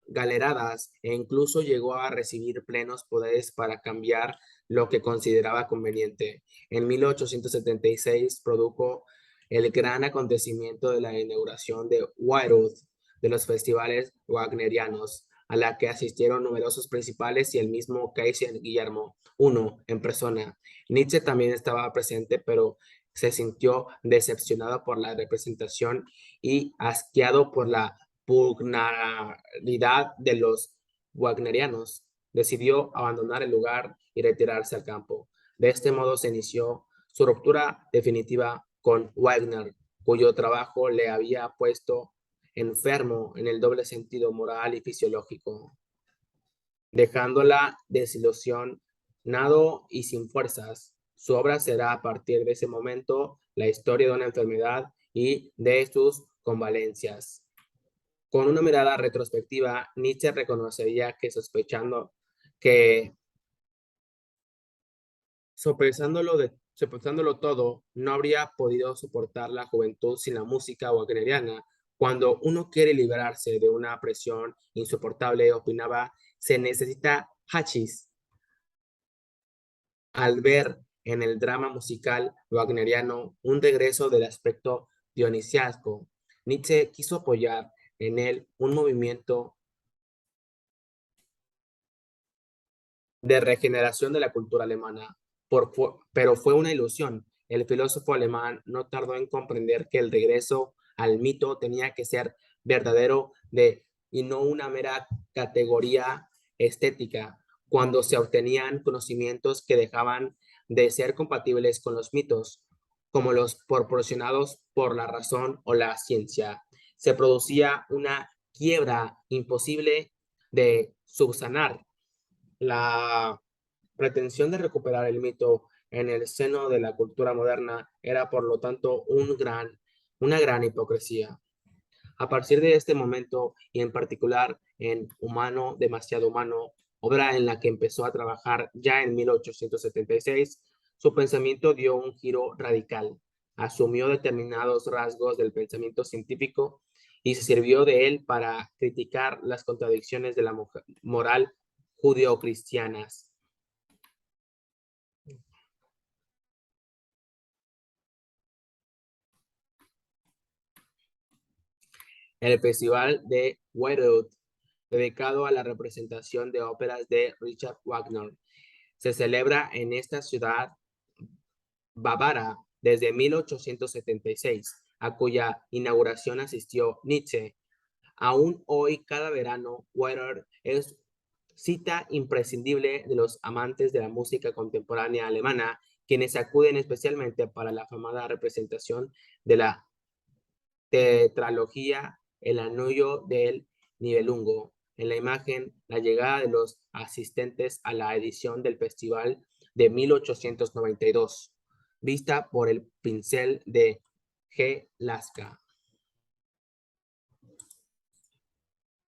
galeradas e incluso llegó a recibir plenos poderes para cambiar lo que consideraba conveniente. En 1876 produjo el gran acontecimiento de la inauguración de Bayreuth de los festivales wagnerianos, a la que asistieron numerosos principales y el mismo Kaiser Guillermo I en persona. Nietzsche también estaba presente, pero se sintió decepcionado por la representación y asqueado por la pugnalidad de los wagnerianos. Decidió abandonar el lugar y retirarse al campo. De este modo se inició su ruptura definitiva con Wagner, cuyo trabajo le había puesto enfermo en el doble sentido moral y fisiológico, dejándola desilusionado y sin fuerzas. Su obra será a partir de ese momento la historia de una enfermedad y de sus convalencias. Con una mirada retrospectiva, Nietzsche reconocería que sopesándolo todo, no habría podido soportar la juventud sin la música wagneriana. Cuando uno quiere liberarse de una presión insoportable, opinaba, se necesita hachís. Al ver en el drama musical wagneriano un regreso del aspecto dionisiaco, Nietzsche quiso apoyar en él un movimiento de regeneración de la cultura alemana, pero fue una ilusión. El filósofo alemán no tardó en comprender que el regreso al mito tenía que ser verdadero y no una mera categoría estética, cuando se obtenían conocimientos que dejaban de ser compatibles con los mitos, como los proporcionados por la razón o la ciencia. Se producía una quiebra imposible de subsanar. La pretensión de recuperar el mito en el seno de la cultura moderna era, por lo tanto, una gran hipocresía. A partir de este momento, y en particular en Humano, demasiado humano, obra en la que empezó a trabajar ya en 1876, su pensamiento dio un giro radical. Asumió determinados rasgos del pensamiento científico y se sirvió de él para criticar las contradicciones de la moral judeocristianas. El Festival de Bayreuth, dedicado a la representación de óperas de Richard Wagner, se celebra en esta ciudad bávara desde 1876, a cuya inauguración asistió Nietzsche. Aún hoy, cada verano, Werther es cita imprescindible de los amantes de la música contemporánea alemana, quienes acuden especialmente para la afamada representación de la tetralogía El Anillo del Nibelungo. En la imagen, la llegada de los asistentes a la edición del festival de 1892, vista por el pincel de G. Laska.